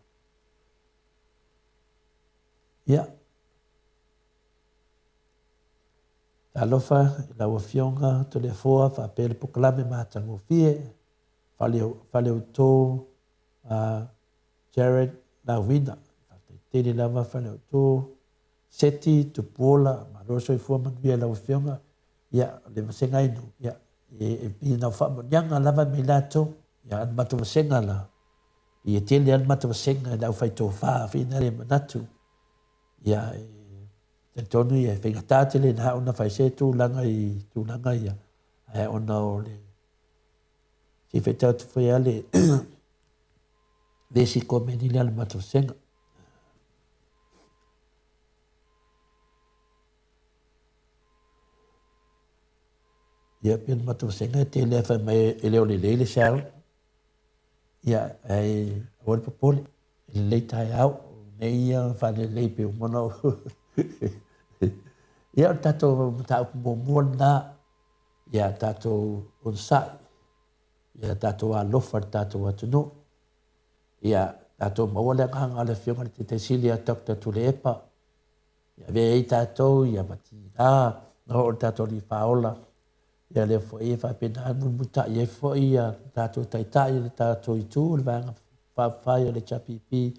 ia. Talofa, la wafionga, to le foa, fa pele po kalame matango fie, fale o tō, Jared na wina, tēne lava fale o tō, seti, tupola, maroso i fua manuia la wafionga, ia, le masenga inu, ia, e pina whamonyanga lava me lato, ia, an matu masenga la, ia tele an matu masenga, lau fai tō wha, fina le manatu, ia te tonu ia whengatā le na ona whai se tūlanga ia ai ona o le si whetau tu whai ale le si komeni le ale matosenga ia pia matosenga te le whai mai e leo le leile sao ia ai awal popole le leitai au nei ia whane leipe o mono ia o tato tau kumomua na ia tato onsai ia tato alofa tato atunu ia tato mawale nganga le fionga te te silia Dr. Tulepa ia vei tato ia matina no tato li faola ia le fo e fa pena muta ia fo ia tato taitai tato itu le vanga fa le chapipi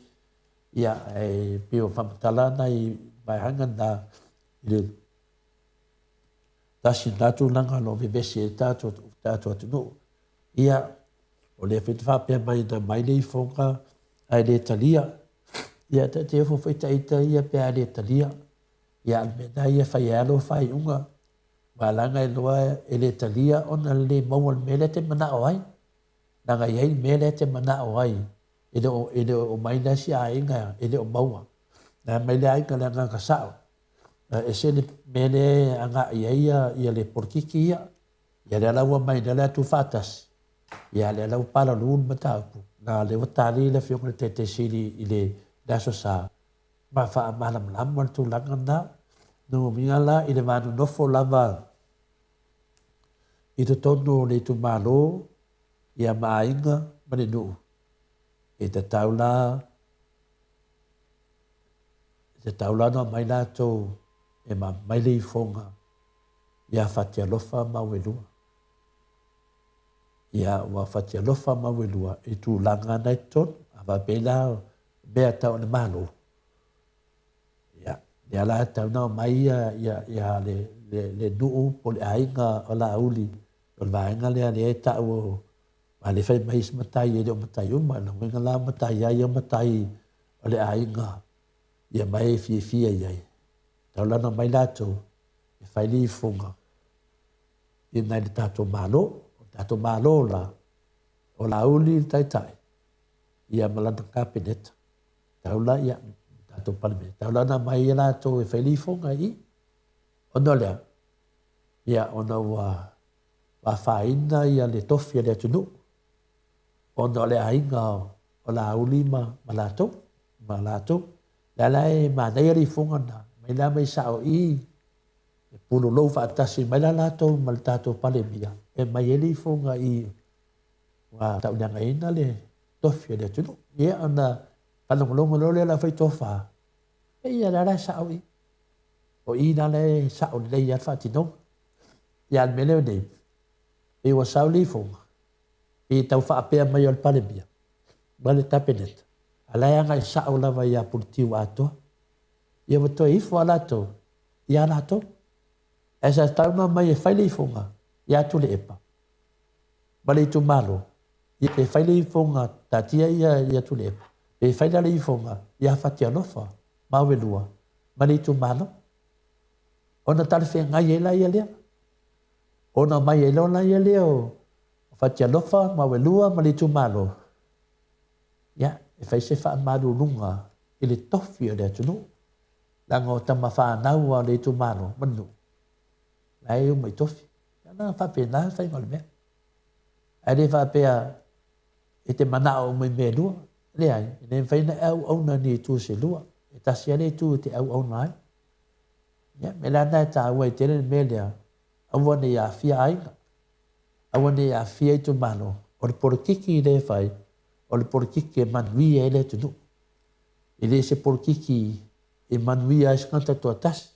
ia e pio whamatalana i mai hanga na i tasi natu langa no vivesi e tātou atunu. Ia o le whetawha pia mai na mai nei whonga ai le talia. Ia te ofo whaitaita ia pia le talia. Ia almena ia whai alo whai unga. Walanga e loa e le talia ona le maua mele te mana o ai. Nanga iei mele te mana o ai. Ele o maina si a inga, ele o maua. Na mai le ainga le nganga sao. e se le mele anga ia le porkiki ia le laua mai le tu fatas ia le lau pala lun mataupu na le watali le fiong le tete sili i le daso sa ma fa malam lam tu langana no miala i le manu nofo lava i to tonu le tu malo ia mainga mane nu e te taula no mai lato e ma mai le fonga ia fatia lofa mawelua ia wa fatia lofa mawelua e tu langa nai ton ava bela bea tau ne malo ia la tau no mai ia le duu po le ainga o la uli o la ainga le tau ma le fai mais matai e le matai uma no ngai la matai ia matai o le ainga ia mai fia ia tau la no mai lato e fai li funga i nai le tato malo la o la uli tai ia malana kabinet tau la ia tato palme tau la na mai lato e fai li funga i ono lea ia ono wa faina ia le tofia le tunu ono le ainga o la uli ma lato la e ma nei ri funga na mai la mai sao i e pulo lo fa tasi mai la lato mal tato pale mia e mai ri funga i wa tau nyanga ina le tofia le tunu ia ana palongo lo le la fai tofa e ia la sao i o ina le sao le ia fa tino ia mele nei e wa sao li funga e tau fa pe mai al pale mia vale tapenet ala nga sao la va ia pultiu ato ia wato i fo alato ia lato esa tau na mai e fai li funga ia tu le epa vale tu malo ia e fai li funga tatia ia tu le epa e fai li funga ia fatia lofa mawelua vale tu malo ona tal fe ngai ela ia le ona mai elo la ia le o fatia lofa mawelua vale tu malo ya e fai se fa malu lunga ile tofi o le tunu la ngo tama fa na wa le tu malo manu lai o mai tofi na fa pe na fai ngol me ai fa pe e te mana o mai me lu le ai ne fai na au na ni tu se lu e ta sia le tu te au nai ya me la na ta wa te le me le au ne ya fia ai au ne ya fia tu malo o por kiki le fai o le porkiki e manuia ele tunu. E le se porkiki e manuia e skanta tua tas.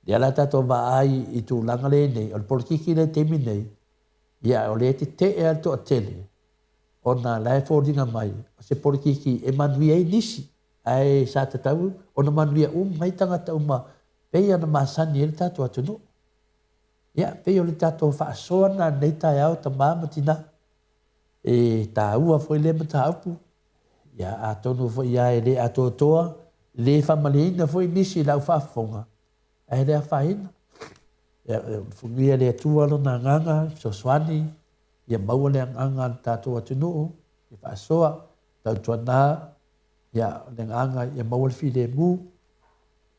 Le ala tato va ai i tu langa le nei, o le porkiki le temi nei, ia o le te e alto a tele. O na lae fōringa mai, o se porkiki e manuia e nisi. Ai sa te tau, o na manuia mai tangata uma, pei ana masani e le tato a tunu. Ia, pei o le tato whaasoa na nei tai au ta māmatina. E ta ua foi le mata apu ya atonu foi ya ele atotoa le famaleina foi nisi la fa fonga ai le faina ya fungia le tua lo na nganga so swani ya mau le nganga tato atunu e fa soa ta tuana ya le nganga ya mau fi le mu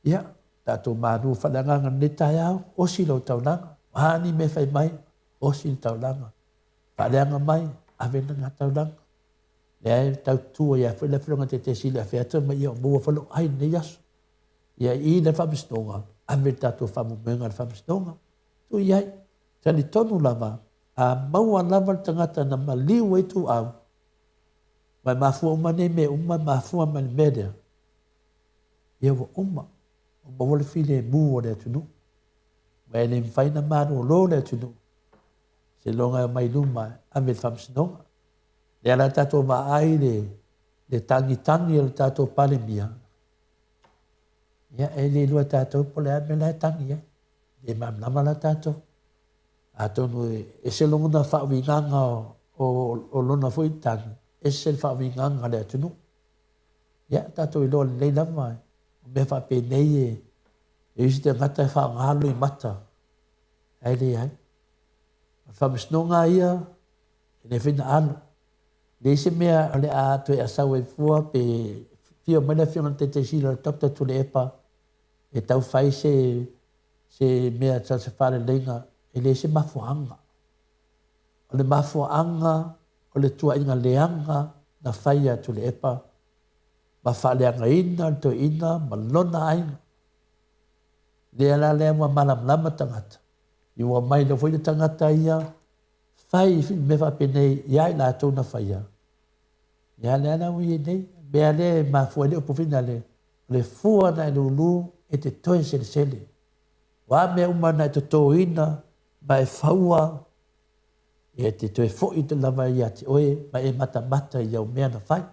ya tato manu fa le nganga le taya o si lo tauna ani me fai mai o si tauna fa le nganga mai avena ngata lang le tau tu ya fa le flonga te sila fa ta mai o mo fa lo ai ne yas ya I le fa bistonga aveta to fa mo menga fa bistonga tu ya tani tonu lava a mau lava tangata na mali we tu au mai mafu mane me mafu man mede ya wo mo wole file mu o le tu no mai le faina mano lo le tu no se longa mai luma ave famsno le ala tato va ai le tangi le tato pale mia ya ele lo tato pole ame la tangi ya e mam lama la tato ato no e se longa na fa vinganga o lona foi tangi e se fa vinganga le tu no ya tato lo le lama me fa pe nei e iste ngata fa ngalo I mata ai le ai famsnonga ia ne fina ano le se mea le a to e asawe fua pe fio mana fio te sila tokta tu le epa e tau fai se mea ta se whare lenga, e le se mafuanga. O le mafuanga, o le tua inga leanga, na whai atu le epa, ma whaleanga ina, to ina, ma lona ainga. Lea la lea mua malam lama tangata. Iwa mai na fwoi tangata ia, whai me whapenei, iai la tau na whaia. Ia lea la ui nei, mea le mafua le opofina le fua na lulu e te toe sele. Wa mea umana e te toina, ma e whaua, e te toe fwoi te lava ia te oe, ma e mata ia o mea na whai.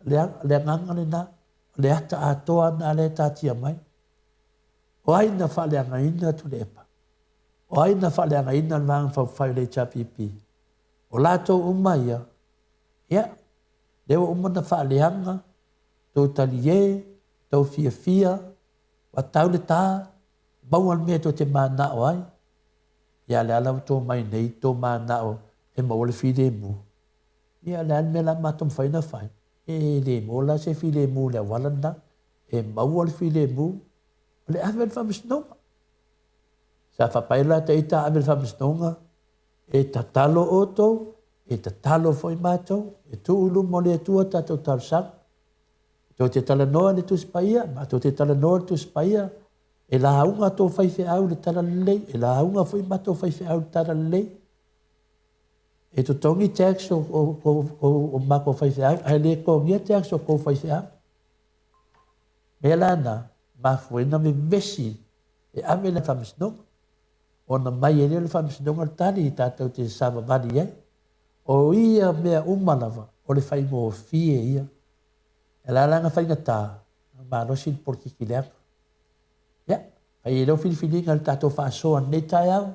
Le ngangane na, le ata atoa na le tatia mai. O aina whaleanga ina tu le epa. O aina whaleanga ina vang whai le chapipi. O lato umaia, ia, lewa umana whaleanga, tau talie, tau fia, wa tau le tā, bauan mea to te mana o ai. Ia le ala tō mai nei, tō mana o, e maua le fide mu. Ia le ala me la matom whai na whai. E le mola se fide mu le walanda, e maua le fide mu, le avel whamisnonga. Sa whapaila te ita avel whamisnonga, e tatalo o tō, e tatalo fwoi mātou, e tu ulu mo le tua tātou tausang. Tō te tala noa le tu spaia, ma tō te tala noa le tu spaia, e la haunga tō whaiwhi au le tala lei, e la haunga fwoi mātou whaiwhi au le tala lei. E to tongi tax o mako whaiwhi au, ai le kongia tax o ko whaiwhi au. Mea lana, mafuena me vesi e ame le whamisnonga. O na mai e le whamisnonga tani i tātou te sama mani ai. O ia mea umalawa o le whaingo o fie ia. E la langa whainga tā, ma nosin por kikileanga. Ia, ai e leo whiliwhilinga le tātou whaasoa nei tai au.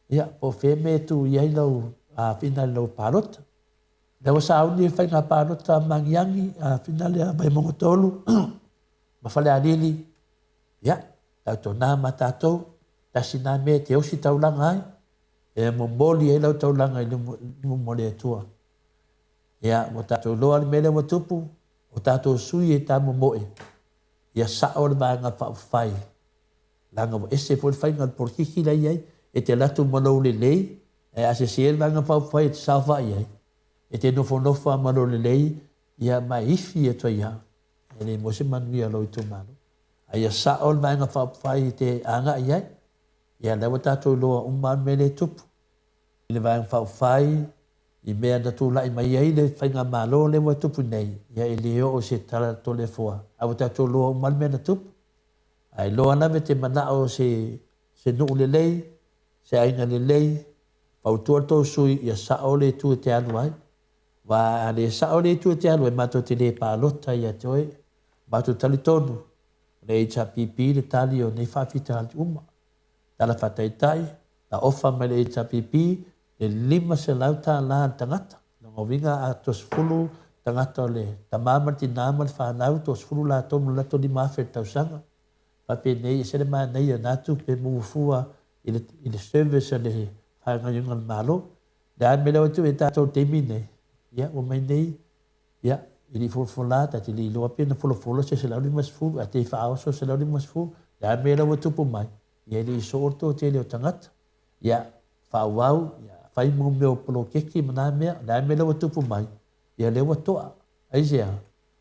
Ia, po wheme tu iai lau a whina lau pārota. Lewa sa auni e whainga pārota mangiangi a whina lea mai mongotolu. Ma whale anili, ia, tātou nā ma tātou, tasi nā mea te osi taulanga ai, e mo moli e lau taulanga i limu mole atua. Ia, mo tātou loa le mele wa tupu, o tātou sui e tā mo moe. Ia sao le maanga whai. Langa mo ese po le whainga le porkiki lai ai, e te latu manou le lei, e ase se le maanga whai e te sao whai ai. E te nofo nofa manou le lei, ia mai ifi e toi hao. Ele mo se manuia lo itu manu. Aya saol mai nga whai te anga iai. Ia lewa tātou loa umman mele tupu. Ile vai whai i mea na tū lai mai ai le whainga malo lewa tupu nei. Ia ele o se tala tole fua. Awa tātou loa umman mele tupu. Ai loa name te mana o se nuu le lei, se ainga le lei. Pautua tō sui ia saol e tu te anu ai. Wa ale saol e tu te anu e mato te le pālota ia te oe. Batu tali tonu, le HPP le tali o nei whawhita hali uma. Tala whataitai, na ofa mai le HPP, le 5 se lauta la tangata. Na ngawinga a tos fulu tangata le tamama ti nama le whanau tos fulu la tomu lato ni mawhi tausanga. Pape nei, e sere maa nei a natu pe muufua i le service le whainga yungan malo. Da me leo tu e tātou temi nei. Ia, o mai nei, ia. Ili fulfula ta li lo pena fulfula se la mas fu ate fa so se la mas fu ya mera wa tupu mai ya li sorto te le tangat ya fa wau ya fai mo me o polo keki mana me la mera wa tupu mai ya le wa to ai ja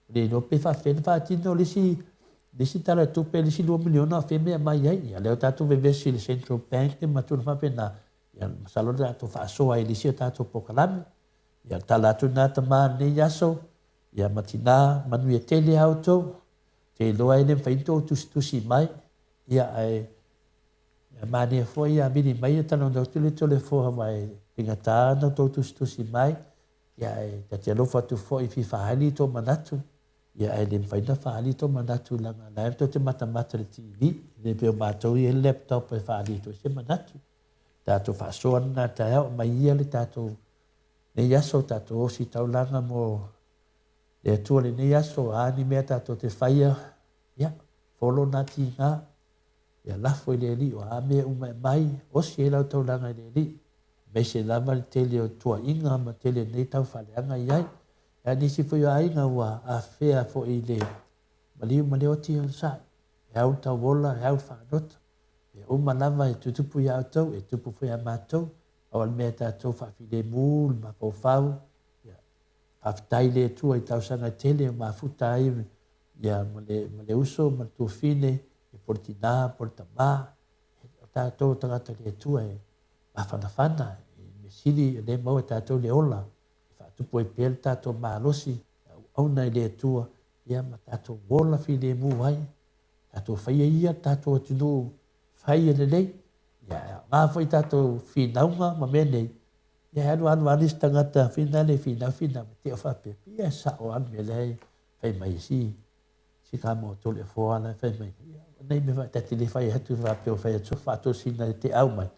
le no pe fa fen fa ti no li si tala tu pe li si 2 miliona fe me mai ya le ta tu ve si le central bank te matu fa pena ya salon da to fa so ai li si ta to pokalam ya tala tu na tama ni ya so ia matina manui e tele auto te loa ene whainto tusi mai ia ai mane foi ia mini mai e tano nau tole fo mai pingata na to tusi mai ia ai te alofa tu foi fi whahali to manatu ia ai le whaina whahali to manatu langa na to te mata le TV le peo mātou i e laptop e whahali to se manatu tātou whasoan na tae mai ia le tātou ne yaso tātou osi taulanga mo le atua le nei aso ani mea tātou te whaia, ia, wholo nā ti ngā, ia lafo i le li o a mea umai mai, osi e lau tauranga i le li, mei se lama le tele o tua inga ma tele nei tau whaleanga i ai, ia nisi fo i a inga ua a whea fo i le, maliu ma le o ti o sai, au tau wola, au whanota. E uma lava e tutupu i au tau, e tupu fui a mātou, au al mea tātou whawhine mūl, ma fau, whawhitai le tua i tau sanga tele, ma futa ai, ia ma le uso, ma tu fine, e portina, portama, o tātou tangata le tua e ma whanawhana, e me siri, e le mau e tātou le ola, e whatupu e pēl tātou mālosi, au nei le tua, ia ma tātou wola fine mū ai, tātou whaia ia, tātou atunu, whaia le nei, ia ngā whai tātou whinaunga ma mea nei, ia anu anis tangata whina le whina, me te o whape, ia sa o anu me lei, whai mai si kā mo tole fōa la, whai mai, nei me whai tati le whai hatu whape o whai atu, whato sina te au mai,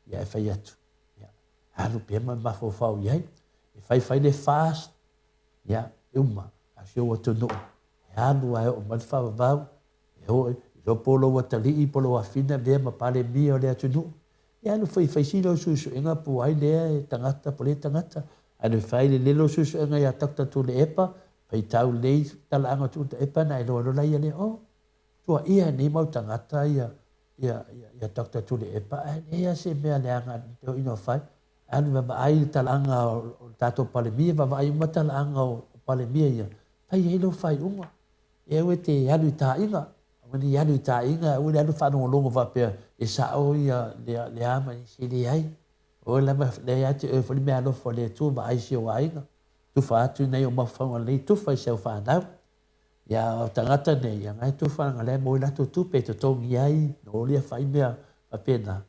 ia e whai atu, ia anu pia mai mafo whau iai, e whai le fast, ia uma, a sio atu no, e anu ai o man whawa vau, e hoi, lo polo watali polo afina le ma pale mi o le atunu ya no foi sino susu enga pu ai le tangata pole tangata anu fai le lo susu enga ya takta tu le epa fai tau le talanga tu epa na lo la le o tu ia ni mau tangata ya takta tu le epa ya se me le anga to ino fai anu ma ai talanga tato pale mi va ai matalanga o pale mi ya fai lo fai uma e wete anu ta inga Wani yanu ta inga, wani anu whanongo longo whapea, e sa o ia le ama i si le ai. O le ma le ati e whani mea lofo le tu ma ai si o ainga. Tu whaatu nei o mawhanga nei tu whai seu whanau. Ia o tangata nei, ia ngai tu whananga le mo ilato tu pe to tongi ai, no lia whai mea whapea na.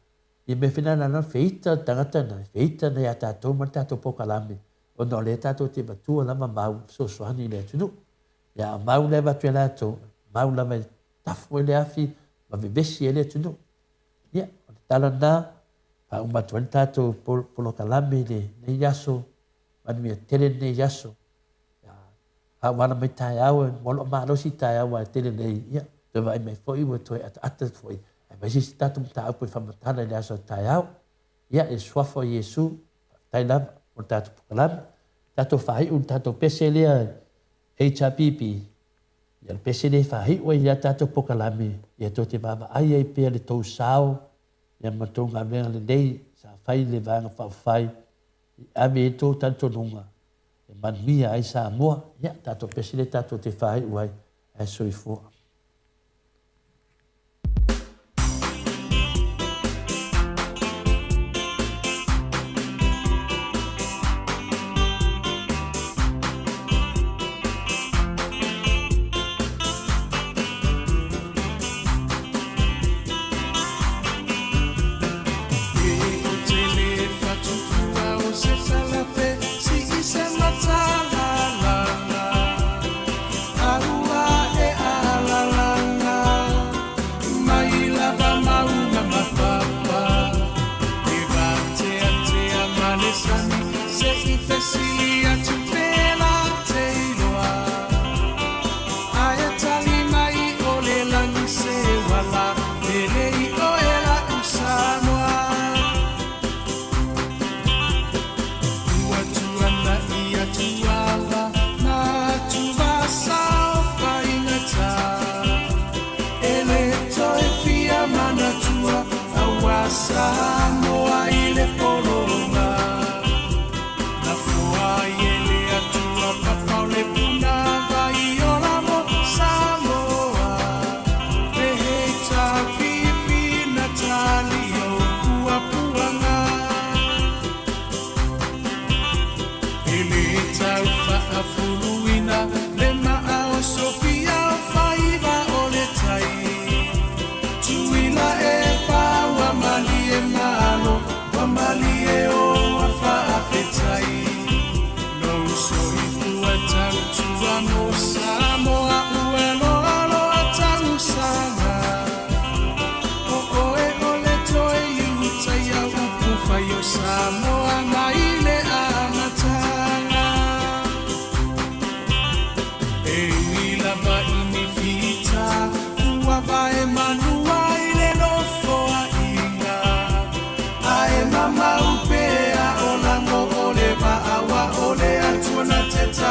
Ia me whina nana whita tangata nei, whita nei a tātou ma tātou pokalame. O no le tātou te matua lama mau, so soani le tunu. Ia mau le watu e lato, mau lama tafu ele afi ma besi ele tunu ya tala na pa uma tuanta to polo kalame ne yaso man mi tele ne yaso ya ha wana mai tai au molo ma lo si tai au tele ne ya to vai mai foi wo to at foi ai si tatum ta po fa matana le yaso tai au ya e swa fo yesu tai la o tato kalame tato fai un tato pesele HPP ia le pese nei whahi ua ia tātou pokalame, ia tō te mama ai ai pēr le tau sao, ia matou ngā mea le nei, sa whai le vanga whawhai, ame e tō tanto nunga, e manmia ai sa mua, ia tātou pese le tātou te whahi ua ai soifua.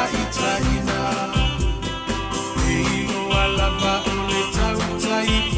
Itaina, Eilo alaba ole tautai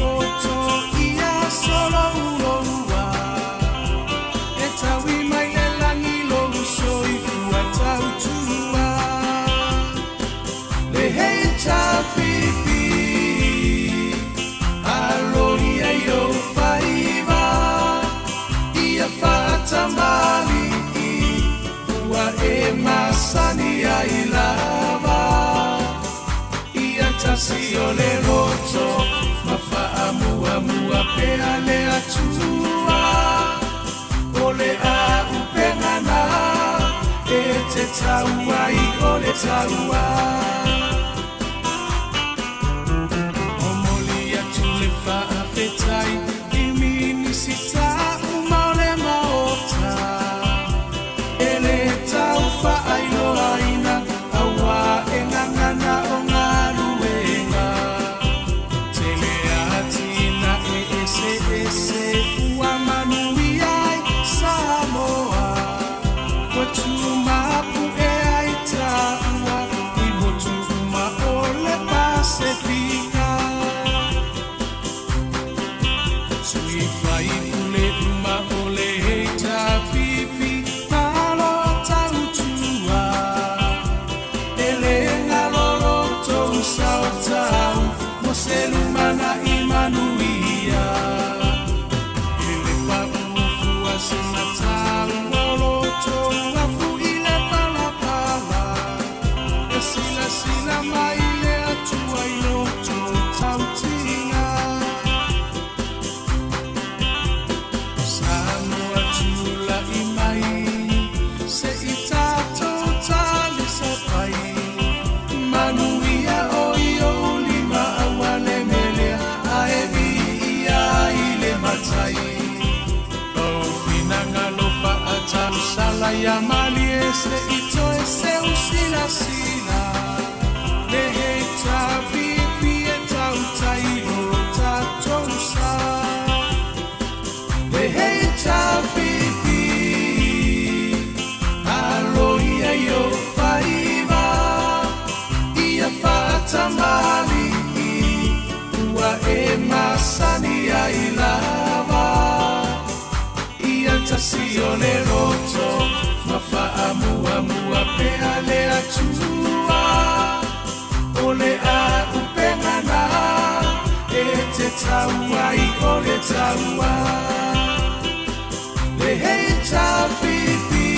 taua I ole taua Omoli atu le whaafetai I mini sita umole maota Ele tau whaailoa ina awa e ngangana o ngā ruenga Tele atina e ese ese ua manui ai Samoa Watumapu e ai taua I wotuma o le Pasifika Sui whai ule uma o le heita pipi Malo tautua Ele ngalolo tou sao tau Mo se lumana I manuia Ele paufua sina tau Lolo tou afu I le palapala E sila sila mai le atua I loto tautinga Sanoa tula I mai Se I tātou tali sa pai Manuia o I o lima awale melea A e vi ia I le matai O finanga lopa a tau sala ia mali e se I toe se usila sila Le hei tā pipi e tau tai o tātou sa Le hei tā pipi Alo ia I o whaiva Ia whata mali Ua e masani ai lava Ia tasi o le roto Ma wha mua mua pea le atua O le a upengana E te taua I o le taua Le hei tā pipi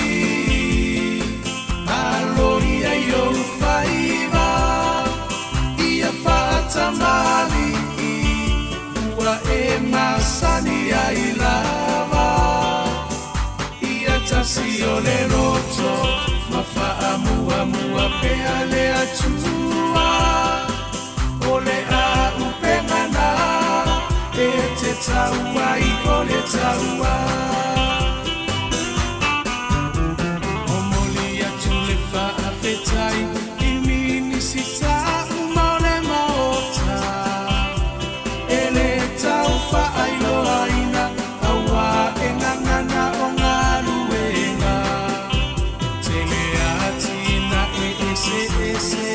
Alo ia I o whaiva Ia whata mali Ua e masani ai lava Ia tasi o le roto Ma wha mua mua pea le atua O le a upengana E te taua I o le taua Omoli atu le whaafetai I mini sita umole maota Ele tau whaailoa ina Awa e ngangana o ngā ruenga Tele atina e ese ese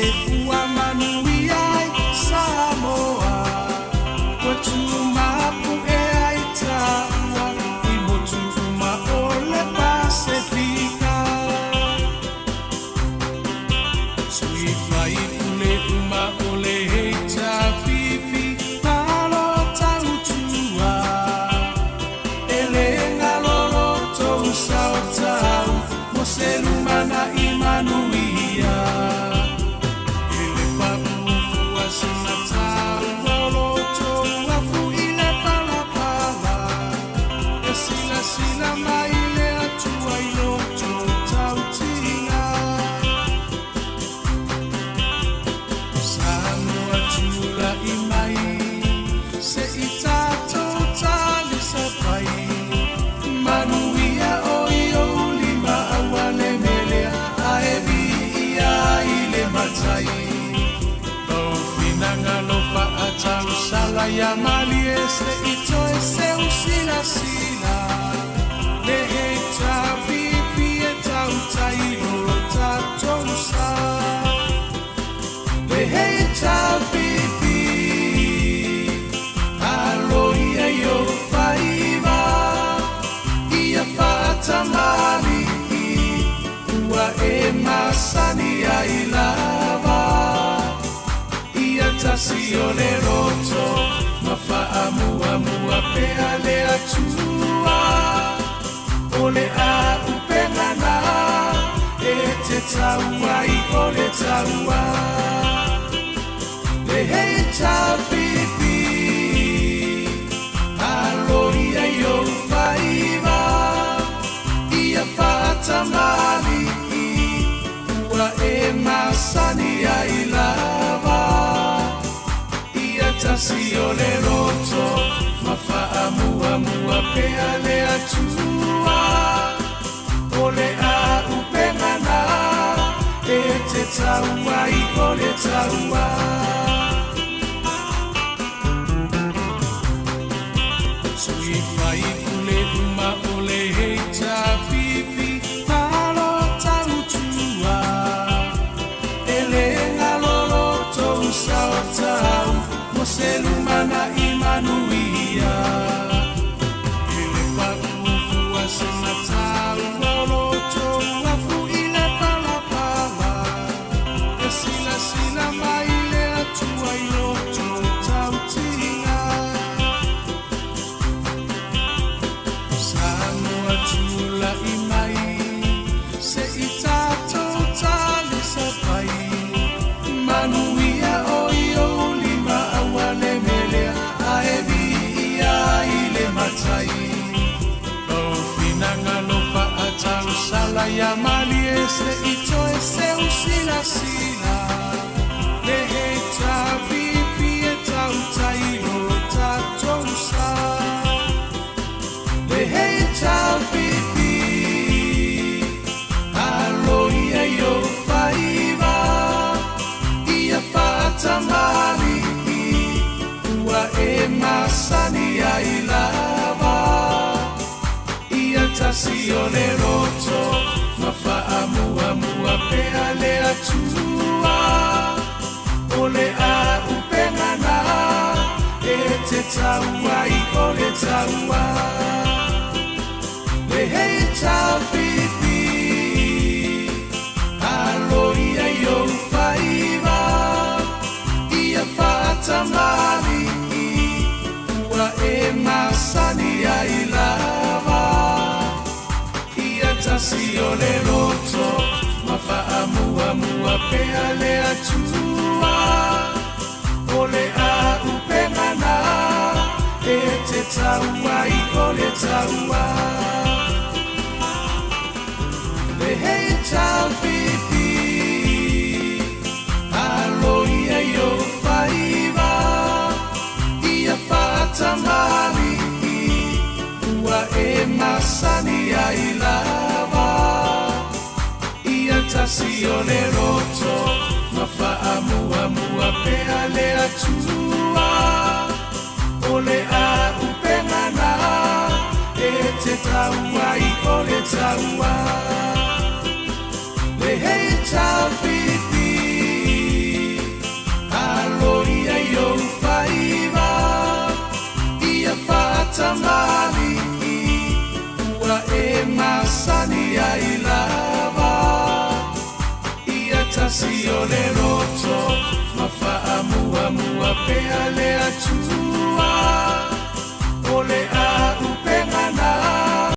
ua manui ai Samoa Watumapu e ai taua I wotuma o le Pasifika Sui whai ule uma o le heita pipi Malo tautua Ele ngalolo tou sao tau Mo se lumana I manuia Ele paufua sina tau Lolo tou afu I le palapala E sila sila mai le atua I loto tautinga Sanoa tula I mai Se I tātou tali sa pai Manuia o I o lima awale melea A e vi ia I le matai O finanga lopa a tau sala ia mali e se I toe se usila sila Le hei tā pipi e tau tai o tātou sa Le hei tā pipi Alo ia I o whaiva Ia whata mali Ua e masani ai lava Ia tasi o le roto Ma wha mua mua pea le atua O le a upengana E te taua I o le taua Le hei tā pipi Alo ia I o whaiva Ia whata mali tasi o le roto mafa'amuamua pea le atua o le a upengana e te taua i o le taua sui fai kule uma o le heita pipi talo tarutua ele ngalolo tou sao tau mo se lumana i manuia ele pakufua se matau lolo tou afu i le palapala e sila sila mai le atua i loto tau tinga Samoa tula i mai se i tātou tali sa pai manuia o i o lima awale melea a e vi ia i le matai o finanga no pa a tau sala ia mali e se i toe se usila sila le he ta pipi e tau tai o tātou sa le he ta pipi alo ia i o whaiva ia whaatamari ua e masani ai lava ia tasi o le roto ma whaamuamua pea le atua o le a upengana e te taua i o le taua le hei tau pipi alo ia i o whaiva ia whaatamari ua e masani ai lava ia tasi o le roto ma whaamuamua pea le atua o le a upengana e te taua i o le taua le hei tau pipi alo ia i o whaiva ia whaatamari ua e masani ai lava ia tasi o le roto ma whaamuamua pea le atua o le a upengana e te taua i o le taua le hei tau pipi alo ia i o whaiva ia whaatamari ua e masani ai lava ia tasi o le roto ma whaamuamua pea le atua o le a upengana e te taua i o le taua le hei tau pipi alo ia i o whaiva ia whaatamari ua e masani ai roto ma whaamuamua pea le atua o le a upengana e te taua i o le taua le hei tau pipi alo ia i o whaiva ia whaatamari ua e masani ai lava ia tasi o le roto